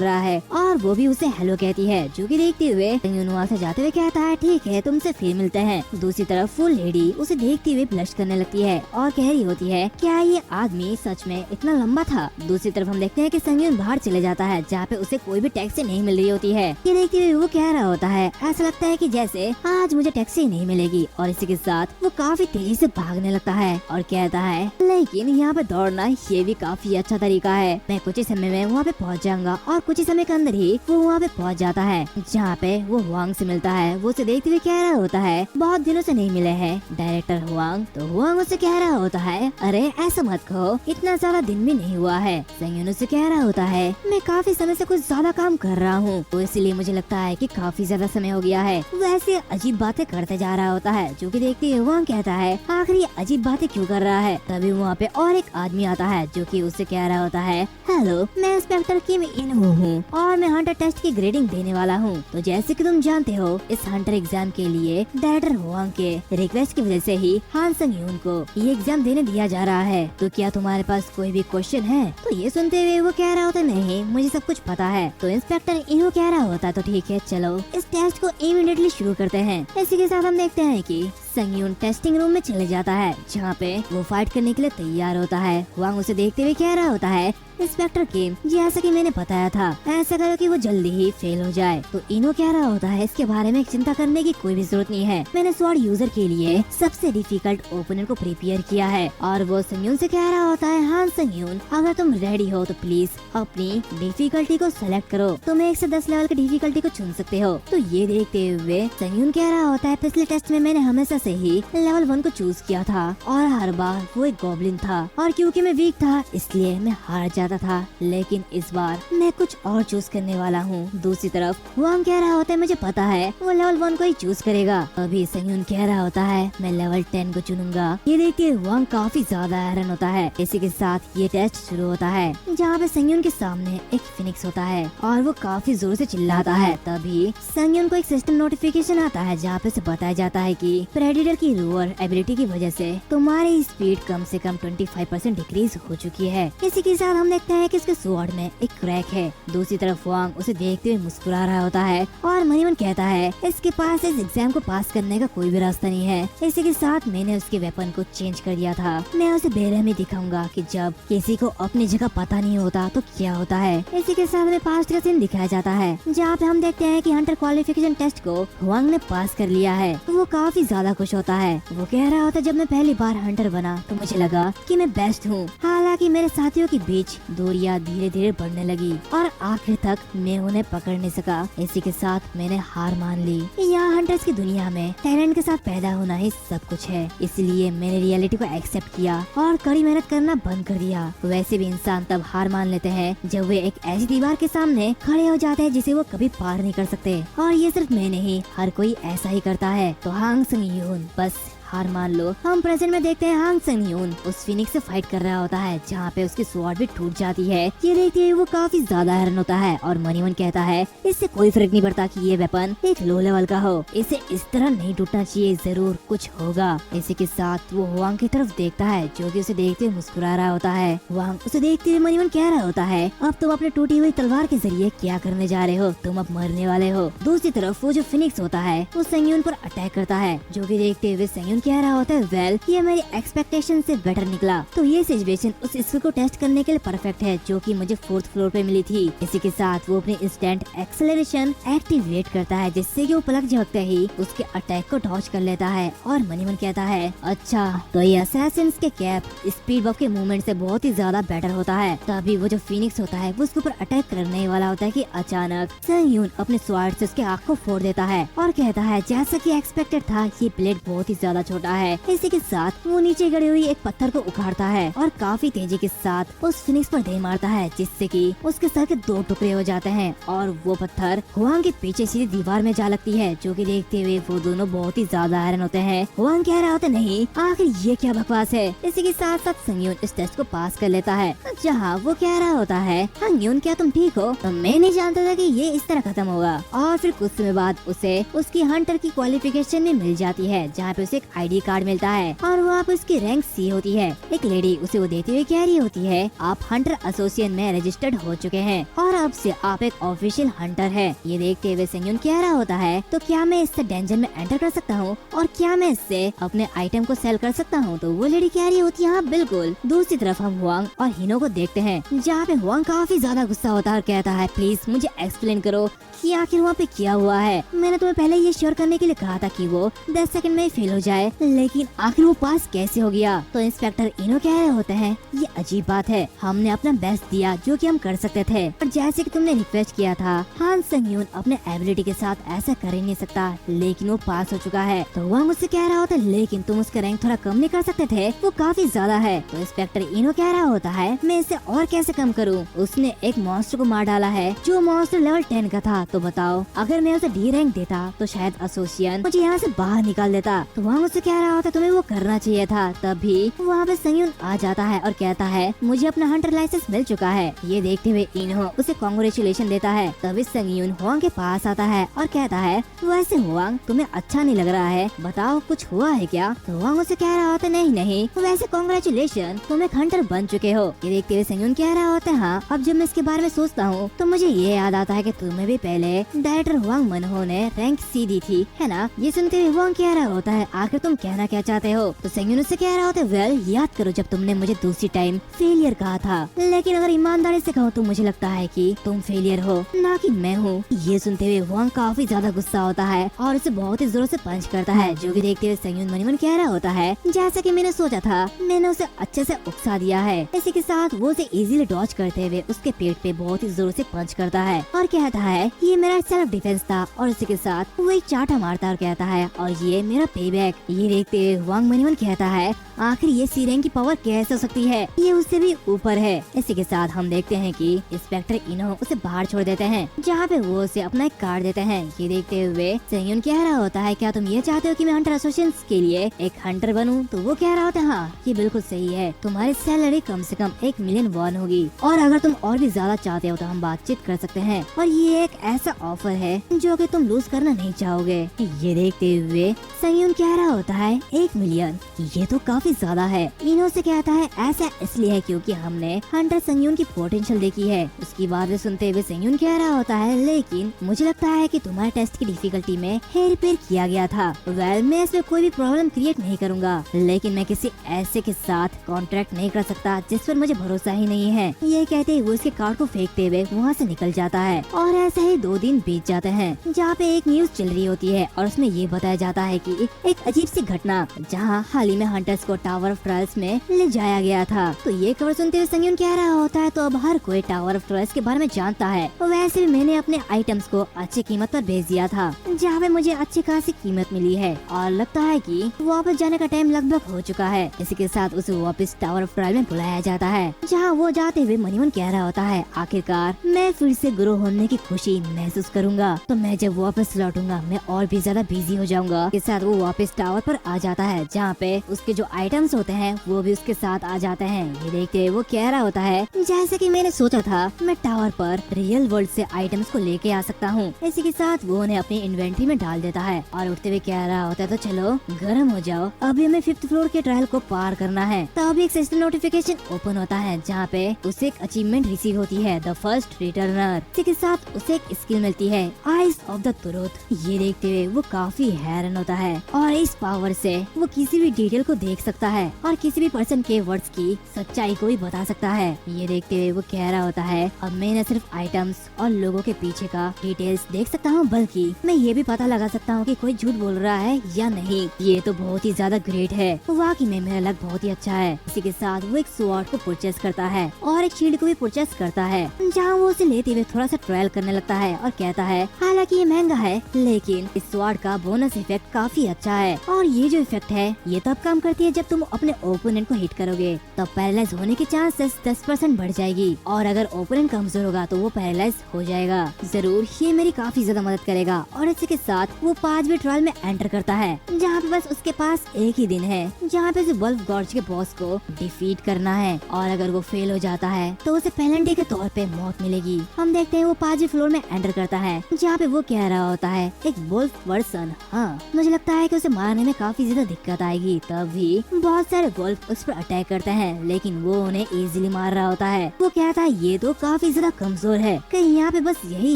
रहा है और वो भी उसे हेलो कहती है, जो कि देखते हुए वहाँ से जाते हुए कहता है ठीक है तुमसे फिर मिलते हैं। दूसरी तरफ वो लेडी उसे देखते हुए ब्लश करने लगती है और कह रही होती है क्या ये आदमी सच में इतना लंबा था? दूसरी तरफ हम देखते हैं कि संगयून बाहर चले जाता है जहाँ पे उसे कोई भी टैक्सी नहीं मिल रही होती है। ये देखते हुए वो कह रहा होता है ऐसा लगता है कि जैसे आज मुझे टैक्सी नहीं मिलेगी और इसी के साथ वो काफी तेजी से भागने लगता है और कहता है लेकिन यहाँ पे दौड़ना ये भी काफी अच्छा तरीका है, मैं कुछ ही समय में वहाँ पे पहुँच जाऊंगा। और कुछ ही समय के अंदर ही वो वहाँ पे पहुँच जाता है जहाँ पे वो हुआंग से मिलता है। वो उसे देखते हुए कह रहा होता है बहुत दिनों से नहीं मिले हैं डायरेक्टर हुआंग। तो हुआंग उसे कह रहा होता है अरे ऐसा मत कहो, इतना ज्यादा दिन भी नहीं हुआ है। संगयून उसे कह रहा होता है मैं काफी समय से कुछ ज्यादा काम कर रहा हूँ तो इसलिए मुझे लगता है कि काफी ज्यादा समय हो गया है। वैसे अजीब बातें करते जा रहा होता है, जो कि देखते हुए हुआंग कहता है आखिर ये अजीब बातें क्यों कर रहा है। तभी वहाँ पे और एक आदमी आता है जो कि उससे कह रहा होता है हेलो मैं इंस्पेक्टर किम इनहू हूँ और मैं हंटर टेस्ट की ग्रेडिंग देने वाला हूँ। तो जैसे कि तुम जानते हो इस हंटर एग्जाम के लिए डायरेक्टर हुआंग के रिक्वेस्ट की वजह से ही हान संगयून को ये एग्जाम देने दिया जा रहा है। तो क्या तुम्हारे पास कोई भी क्वेश्चन है? तो ये सुनते हुए वो कह रहा होता नहीं मुझे सब कुछ पता है। तो इंस्पेक्टर इनहू कह रहा होता तो ठीक है चलो इस टेस्ट को इमीडिएटली शुरू करते हैं। इसी के साथ हम देखते हैं कि संगयून टेस्टिंग रूम में चले जाता है जहाँ पे वो फाइट करने के लिए तैयार होता है। हुआंग उसे देखते हुए कह रहा होता है इंस्पेक्टर किम, जैसा कि मैंने बताया था, ऐसा करो कि वो जल्दी ही फेल हो जाए। तो इनो कह रहा होता है इसके बारे में चिंता करने की कोई भी जरूरत नहीं है, मैंने स्वॉर्ड यूजर के लिए सबसे डिफिकल्ट ओपनर को प्रिपेयर किया है। और वो संगयून से कह रहा होता है, हाँ संगयून, अगर तुम रेडी हो तो प्लीज अपनी डिफिकल्टी को सेलेक्ट करो, तुम 1 से 10 लेवल की डिफिकल्टी को चुन सकते हो। तो ये देखते हुए संगयून कह रहा होता है, पिछले टेस्ट में मैंने हमेशा से ही लेवल 1 को चूज किया था और हर बार वो एक गॉब्लिन था और क्योंकि मैं वीक था इसलिए मैं हार जाता था, लेकिन इस बार मैं कुछ और चूज करने वाला हूँ। दूसरी तरफ वांग कह रहा होता है, मुझे पता है वो लेवल 1 को ही चूज करेगा। अभी संगयून कह रहा होता है, मैं लेवल 10 को चुनूंगा। ये देखिए वांग काफी ज्यादा हैरान होता है। इसी के साथ ये टेस्ट शुरू होता है जहाँ पे संगयून के सामने एक फिनिक्स होता है और वो काफी जोर से चिल्लाता है। तभी संगयून को एक सिस्टम नोटिफिकेशन आता है जहाँ पे उसे बताया जाता है कि प्रेडेटर की रोअर एबिलिटी की वजह से तुम्हारी स्पीड कम से कम 25% डिक्रीज हो चुकी है। इसी के साथ हम देखते हैं कि इसके स्वॉर्ड में एक क्रैक है। दूसरी तरफ वांग उसे देखते हुए मुस्कुरा रहा होता है और मनीमन कहता है, इसके पास इस एग्जाम को पास करने का कोई भी रास्ता नहीं है। इसी के साथ मैंने उसके वेपन को चेंज कर दिया था, मैं उसे बेरहमी दिखाऊंगा कि जब किसी को अपनी जगह पता नहीं होता तो क्या होता है। इसी के साथ में पास्ट का सीन दिखाया जाता है जहाँ पे हम देखते हैं कि हंटर क्वालिफिकेशन टेस्ट को वांग ने पास कर लिया है। वो काफी ज्यादा खुश होता है। वो कह रहा होता है, जब मैं पहली बार हंटर बना तो मुझे लगा कि मैं बेस्ट हूँ। हालांकि मेरे साथियों के बीच दूरियां धीरे धीरे बढ़ने लगी और आखिर तक मैं उन्हें पकड़ नहीं सका। इसी के साथ मैंने हार मान ली। यहाँ हंटर्स की दुनिया में टैलेंट के साथ पैदा होना ही सब कुछ है, इसलिए मैंने रियलिटी को एक्सेप्ट किया और कड़ी मेहनत करना बंद कर दिया। वैसे भी इंसान तब हार मान लेते हैं जब वे एक ऐसी दीवार के सामने खड़े हो जाते हैं जिसे वो कभी पार नहीं कर सकते, और ये सिर्फ मैं नहीं, हर कोई ऐसा ही करता है। तो हांग संग-यून बस हार मान लो। हम प्रेजेंट में देखते हैं हांग संग-यून उस फिनिक्स से फाइट कर रहा होता है जहाँ पे उसकी स्वॉर्ड भी टूट जाती है। ये देखते हुए वो काफी ज्यादा हैरान होता है और मनीमन कहता है, इससे कोई फर्क नहीं पड़ता कि ये वेपन एक लो लेवल का हो, इसे इस तरह नहीं टूटना चाहिए, जरूर कुछ होगा। इसी के साथ वो वांग की तरफ देखता है जो कि उसे देखते हुए मुस्कुरा रहा होता है। वांग उसे देखते हुए मनीमन कह रहा होता है, अब तुम अपने टूटी हुई तलवार के जरिए क्या करने जा रहे हो, तुम अब मरने वाले हो। दूसरी तरफ वो जो फिनिक्स होता है वो संगयून पर अटैक करता है, जो कि देखते हुए संगयून कह रहा होता है, ये मेरी एक्सपेक्टेशन से बेटर निकला। तो ये सिचुएशन उस स्किल को टेस्ट करने के लिए परफेक्ट है जो कि मुझे 4th फ्लोर पे मिली थी। इसी के साथ वो अपनी इंस्टेंट एक्सेलरेशन एक्टिवेट करता है जिससे कि वो पलक झपकते ही उसके अटैक को डॉज कर लेता है। और मनीमन कहता है, अच्छा तो ये असैसिन्स के कैप स्पीड बफ के मूवमेंट से बहुत ही ज्यादा बेटर होता है। तभी वो जो फिनिक्स होता है वो उसके ऊपर अटैक करने वाला होता है कि अचानक संगयून अपने स्वॉर्ड से उसके आँख को फोड़ देता है और कहता है, जैसा कि एक्सपेक्टेड था ये ब्लेड बहुत ही ज्यादा छोटा है। इसी के साथ वो नीचे गड़ी हुई एक पत्थर को उखाड़ता है और काफी तेजी के साथ उस फिनिक्स पर दे मारता है जिससे कि उसके सर के 2 टुकड़े हो जाते हैं और वो पत्थर हुआंग के पीछे सीधी दीवार में जा लगती है, जो कि देखते हुए वो दोनों बहुत ही ज्यादा हैरान होते हैं। हुआंग कह रहा होता नहीं, आखिर ये क्या बकवास है। इसी के साथ साथ संगयून इस टेस्ट को पास कर लेता है जहाँ वो कह रहा होता है, संगयून क्या तुम ठीक हो, तो मैं नहीं जानता था कि ये इस तरह खत्म होगा। और फिर कुछ समय बाद उसे उसकी हंटर की क्वालिफिकेशन में मिल जाती है जहाँ पे उसे एक ID कार्ड मिलता है और वहाँ पे उसकी रैंक C होती है। एक लेडी उसे वो देते हुए कह रही होती है, आप हंटर एसोसिएशन में रजिस्टर्ड हो चुके हैं और अब से आप एक ऑफिशियल हंटर है। ये देखते हुए संगयून कह रहा होता है, तो क्या मैं इससे डंजन में एंटर कर सकता हूँ और क्या मैं इससे अपने आइटम को सेल कर सकता हूँ। तो वो लेडी कह रही होती है, हाँ बिल्कुल। दूसरी तरफ हम हुआंग और हिनो को देखते हैं जहाँ पे हुआंग काफी ज्यादा गुस्सा होता है और कहता है, प्लीज मुझे एक्सप्लेन करो कि आखिर वहाँ पे क्या हुआ है। मैंने तुम्हें पहले ये श्योर करने के लिए कहा था कि वो 10 सेकंड में ही फेल हो जाए, लेकिन आखिर वो पास कैसे हो गया। तो इंस्पेक्टर इनो कह रहे होते हैं, ये अजीब बात है, हमने अपना बेस्ट दिया जो कि हम कर सकते थे, और जैसे कि तुमने रिक्वेस्ट किया था, हान संगयून अपने एबिलिटी के साथ ऐसा कर ही नहीं सकता, लेकिन वो पास हो चुका है। तो वह मुझसे कह रहा होता है, लेकिन तुम उसका रैंक थोड़ा कम नहीं कर सकते थे, वो काफी ज्यादा है। तो इंस्पेक्टर इनो कह रहा होता है, मैं इसे और कैसे कम करूँ, उसने एक मॉन्स्टर को मार डाला है जो मॉन्स्टर लेवल 10 का था। तो बताओ, अगर मैं उसे D रैंक देता तो शायद एसोसिएशन मुझे यहाँ से बाहर निकाल देता। तो वहाँ मुझसे कह रहा होता, तुम्हें वो करना चाहिए था। तभी वहाँ पे संगयून आ जाता है और कहता है, मुझे अपना हंटर लाइसेंस मिल चुका है। ये देखते हुए इन्हो उसे कांग्रेचुलेशन देता है। तभी संगयून हुआंग के पास आता है और कहता है, वैसे हुआंग तुम्हें अच्छा नहीं लग रहा है, बताओ कुछ हुआ है क्या। तो हुआंग उसे कह रहा होता, नहीं नहीं, वैसे कांग्रेचुलेशन, तुम एक हंटर बन चुके हो। ये देखते हुए संगयून कह रहा होता है, हाँ अब जब मैं इसके बारे में सोचता हूँ तो मुझे ये याद आता है कि तुम्हें भी पहले डायरेक्टर हुआंग मनहो ने रैंक C दी थी, है ना। ये सुनते हुए हुआंग कह रहा होता है, आखिर तुम कहना क्या चाहते हो? तो संगीन उससे कह रहा होता है, वेल याद करो जब तुमने मुझे दूसरी टाइम फेलियर कहा था, लेकिन अगर ईमानदारी से कहूँ तो मुझे लगता है कि तुम फेलियर हो, ना कि मैं हूँ। ये सुनते हुए वांग काफी ज्यादा गुस्सा होता है और उसे बहुत ही जोर से पंच करता है, जो कि देखते हुए संगीन मनी मन कह रहा होता है, जैसा कि मैंने सोचा था, मैंने उसे अच्छे से उकसा दिया है। इसी के साथ वो उसे इजीली डॉज करते हुए उसके पेट पे बहुत ही जोर से पंच करता है और कहता है ये मेरा सेल्फ डिफेंस था। और इसी के साथ वो एक चाटा मारता और कहता है और ये मेरा पेबैक। ये देखते हुए वांग मनीमन कहता है आखिर ये सी रैंक की पावर कैसे हो सकती है, ये उससे भी ऊपर है। इसी के साथ हम देखते हैं कि इंस्पेक्टर इनो उसे बाहर छोड़ देते हैं, जहाँ पे वो उसे अपना एक कार्ड देते हैं। ये देखते हुए संगीन कह रहा होता है क्या तुम ये चाहते हो कि मैं हंटर एसोसिएशन के लिए एक हंटर बनूं? तो वो कह रहा होता है हाँ ये बिल्कुल सही है, तुम्हारी सैलरी कम से कम 1 मिलियन वॉन होगी और अगर तुम और भी ज्यादा चाहते हो तो हम बातचीत कर सकते हैं और ये एक ऐसा ऑफर है जो कि तुम लूज करना नहीं चाहोगे। ये देखते हुए संगीन कह रहा होता है 1 मिलियन, ये तो काफी ज्यादा है। इनो से कहता है ऐसा इसलिए है क्योंकि हमने हंटर संगीन की पोटेंशियल देखी है। उसकी बातें सुनते हुए संगीन कह रहा होता है लेकिन मुझे लगता है कि तुम्हारे टेस्ट की डिफिकल्टी में हेर फेर किया गया था। वेल मैं इसमें कोई भी प्रॉब्लम क्रिएट नहीं करूंगा, लेकिन मैं किसी ऐसे के साथ कॉन्ट्रैक्ट नहीं कर सकता जिस पर मुझे भरोसा ही नहीं है। ये कहते ही वो उसके कार्ड को फेंकते हुए वहाँ से निकल जाता है और ऐसे ही 2 दिन बीत जाते हैं, जहाँ पे एक न्यूज चल रही होती है और उसमें ये बताया जाता है कि एक अजीब सी घटना जहाँ हाल ही में हंटर्स को टावर ऑफ ट्रायल्स में ले जाया गया था। तो ये खबर सुनते हुए संगीन कह रहा होता है तो अब हर कोई टावर ऑफ ट्रायल्स के बारे में जानता है। वैसे भी मैंने अपने आइटम्स को अच्छी कीमत पर भेज दिया था, जहाँ पे मुझे अच्छी खासी कीमत मिली है और लगता है कि वापस जाने का टाइम लगभग हो चुका है। इसी के साथ उसे वापस टावर ऑफ ट्रायल में बुलाया जाता है, जहाँ वो जाते हुए मनीमन कह रहा होता है आखिरकार मैं फिर से गुरु होने की खुशी महसूस करूंगा, तो मैं जब वापस लौटूंगा मैं और भी ज्यादा बिजी हो जाऊंगा। इसके साथ वो वापस टावर पर आ जाता है, जहाँ पे उसके जो आइटम्स होते हैं वो भी उसके साथ आ जाते हैं। ये देखते हुए वो कह रहा होता है जैसे कि मैंने सोचा था मैं टावर पर रियल वर्ल्ड से आइटम्स को लेके आ सकता हूँ। इसी के साथ वो उन्हें अपनी इन्वेंट्री में डाल देता है और उठते हुए कह रहा होता है तो चलो गर्म हो जाओ, अभी हमें 5th फ्लोर के ट्रायल को पार करना है। तब एक सिस्टम नोटिफिकेशन ओपन होता है, जहाँ पे उसे एक अचीवमेंट रिसीव होती है, द फर्स्ट रिटर्नर। इसी के साथ उसे एक स्किल मिलती है, आइज ऑफ द ट्रुथ। ये देखते हुए वो काफी हैरान होता है और इस पावर से वो किसी भी डिटेल को देख सकता है और किसी भी पर्सन के वर्ड्स की सच्चाई को भी बता सकता है। ये देखते हुए वो कह रहा होता है अब मैं न सिर्फ आइटम्स और लोगों के पीछे का डिटेल्स देख सकता हूँ, बल्कि मैं ये भी पता लगा सकता हूँ कि कोई झूठ बोल रहा है या नहीं। ये तो बहुत ही ज्यादा ग्रेट है, वाकई में मेरा लक बहुत ही अच्छा है। इसी के साथ वो एक स्वॉर्ड को परचेस करता है और एक शील्ड को भी परचेस करता है, जहाँ वो उसे लेते हुए थोड़ा सा ट्रायल करने लगता है और कहता है हालांकि ये महंगा है लेकिन इस स्वॉर्ड का बोनस इफेक्ट काफी अच्छा है और ये जो इफेक्ट है ये तब काम करती है जब तुम अपने ओपोनेंट को हिट करोगे तब पैरालाइज होने की चांसेस 10% बढ़ जाएगी और अगर ओपोनेंट कमजोर होगा तो वो पैरालाइज हो जाएगा। जरूर ये मेरी काफी ज्यादा मदद करेगा। और इसी के साथ वो 5वीं ट्रायल में एंटर करता है, जहाँ पे बस उसके पास एक ही दिन है, जहाँ पे उसे वल्फ गॉर्ज के बॉस को डिफीट करना है और अगर वो फेल हो जाता है तो उसे पेनल्टी के तौर पे मौत मिलेगी। हम देखते हैं वो 5वीं फ्लोर में एंटर करता है, जहाँ पे वो कह रहा होता है एक वुल्फ वर्सन। हाँ मुझे लगता है कि उसे मारने में काफी ज्यादा दिक्कत आएगी। तब भी बहुत सारे वुल्फ उस पर अटैक करते हैं लेकिन वो उन्हें इजीली मार रहा होता है। वो कहता है ये तो काफी ज्यादा कमजोर है, कहीं यहाँ पे बस यही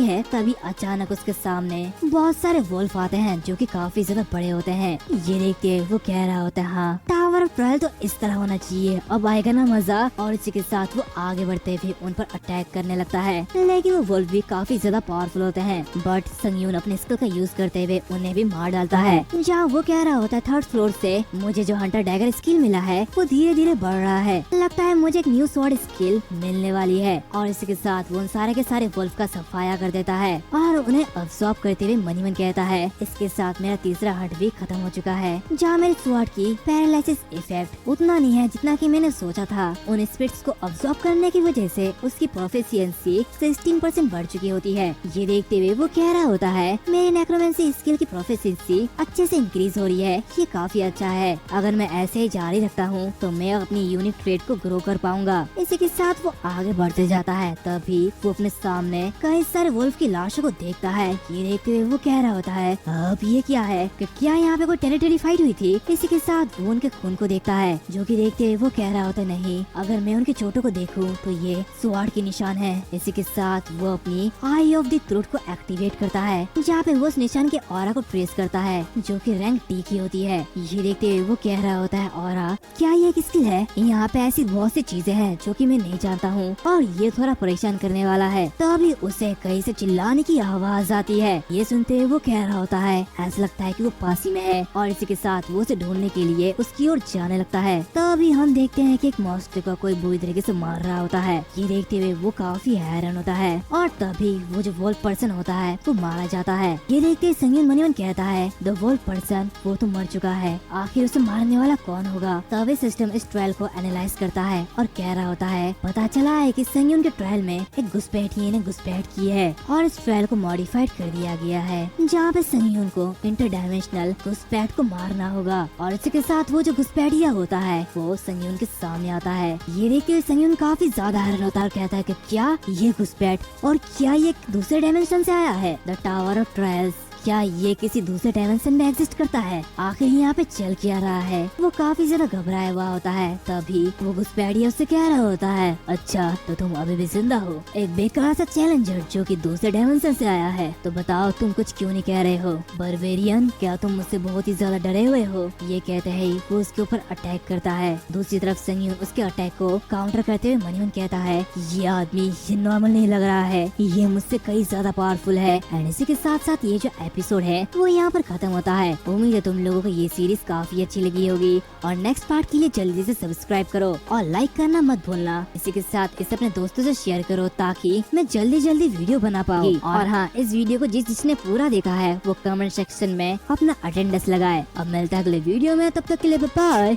है। तभी अचानक उसके सामने बहुत सारे वुल्फ आते हैं जो कि काफी ज्यादा बड़े होते हैं। ये देखते वो कह रहा होता है हाँ टावर ऑफ ट्रायल तो इस तरह होना चाहिए, अब आएगा ना मजा। और इसी के साथ वो आगे बढ़ते हुए उन पर अटैक करने लगता है, लेकिन वो वुल्फ भी काफी ज्यादा पावरफुल होते हैं। बट संगीन अपने स्किल का यूज करते हुए उन्हें भी मार डालता है। जहाँ वो कह रहा होता है 3rd फ्लोर से मुझे जो हंटर डैगर स्किल मिला है वो धीरे धीरे बढ़ रहा है, लगता है मुझे एक न्यू स्वॉर्ड स्किल मिलने वाली है। और इसी के साथ वो उन सारे के सारे वुल्फ का सफाया कर देता है और उन्हें अब्सॉर्ब करते हुए मनी मन कहता है इसके साथ मेरा तीसरा हट भी खत्म हो चुका है, जहाँ मेरे स्वॉर्ड की पैरालिसिस इफेक्ट उतना नहीं है जितना कि मैंने सोचा था। उन स्पिरिट्स को अब्सॉर्ब करने की वजह से उसकी प्रोफिशिएंसी 16% बढ़ चुकी होती है। ये देखते हुए वो कह रहा होता है मेरी नेक्रोमेंसी स्किल की प्रोफिशिएंसी अच्छे से इंक्रीज हो रही है, ये काफी अच्छा है। अगर मैं ऐसे ही जारी रखता हूँ तो मैं अपनी यूनिक ट्रेड को ग्रो कर पाऊंगा। इसी के साथ वो आगे बढ़ते जाता है, तभी वो अपने सामने कई सारे वुल्फ की लाशों को देखता है। ये देखते हुए वो कह रहा होता है अब ये क्या है, क्या यहाँ पे कोई टेरिटरी फाइट हुई थी? इसी के साथ वो उनके उनको देखता है, जो कि देखते हुए वो कह रहा होता है, नहीं, अगर मैं उनके चोटों को देखूं तो ये स्वाड के निशान है। इसी के साथ वो अपनी आई ऑफ द ट्रूथ को एक्टिवेट करता है, जहाँ पे वो उस निशान के ऑरा को ट्रेस करता है, जो कि रैंक टी की होती है। ये देखते हुए वो कह रहा होता है, ऑरा क्या ये एक स्किल है? यहाँ पे ऐसी बहुत सी चीजें हैं जो कि मैं नहीं जानता हूँ और ये थोड़ा परेशान करने वाला है। तभी उसे कहीं से चिल्लाने की आवाज आती है। ये सुनते हुए वो कह रहा होता है, ऐसा लगता है कि वो पास ही में है, और इसी के साथ वो उसे ढूंढने के लिए उसकी ओर जाने लगता है। तभी हम देखते हैं कि एक मॉन्स्टर को कोई बुरी तरीके से मार रहा होता है। ये देखते हुए वो काफी हैरान होता है, और तभी वो जो वोल्फ पर्सन होता है वो मारा जाता है। ये देखते ही संगीन मनीवन कहता है, द वोल्फ पर्सन वो तो मर चुका है, आखिर उसे मारने वाला कौन होगा? तभी सिस्टम इस ट्रायल को एनालाइज करता है और कह रहा होता है, पता चला है कि संगीन के ट्रायल में एक घुसपैठिए ने घुसपैठ की है और इस ट्रायल को मॉडिफाइड कर दिया गया है, जहाँ पे संगीन को इंटरडायमेंशनल घुसपैठ को मारना होगा। और इसी के साथ वो जो घुसपैठिया होता है वो संगीन के सामने आता है। ये देख के संगीन काफी ज्यादा हैरान होता है और कहता है कि क्या ये घुसपैठ, और क्या ये दूसरे डायमेंशन से आया है? द टावर ऑफ ट्रायल्स, क्या ये किसी दूसरे डायमेंशन में एग्जिस्ट करता है? आखिर यहाँ पे चल क्या रहा है? वो काफी ज्यादा घबराया हुआ होता है। तभी वो घुसपैठिया उससे कह रहा होता है, अच्छा तो तुम अभी भी जिंदा हो, एक बेकार सा चैलेंजर जो कि दूसरे डायमेंशन से आया है, तो बताओ तुम कुछ क्यों नहीं कह रहे हो? बर्बेरियन, क्या तुम मुझसे बहुत ही ज्यादा डरे हुए हो? ये कहते ही वो उसके ऊपर अटैक करता है। दूसरी तरफ संगीन उसके अटैक को काउंटर करते हुए मनीवन कहता है, ये आदमी ये नॉर्मल नहीं लग रहा है, ये मुझसे कई ज्यादा पावरफुल है। एंड इसी के साथ साथ ये जो एपिसोड है वो यहाँ पर खत्म होता है। उम्मीद है तुम लोगों को ये सीरीज काफी अच्छी लगी होगी, और नेक्स्ट पार्ट के लिए जल्दी से सब्सक्राइब करो और लाइक करना मत भूलना। इसी के साथ इसे अपने दोस्तों से शेयर करो ताकि मैं जल्दी जल्दी वीडियो बना पाऊँ। और हाँ, इस वीडियो को जिसने पूरा देखा है वो कमेंट सेक्शन में अपना अटेंडेंस लगाए। अब मिलता है अगले वीडियो में, तब तक के लिए बाय।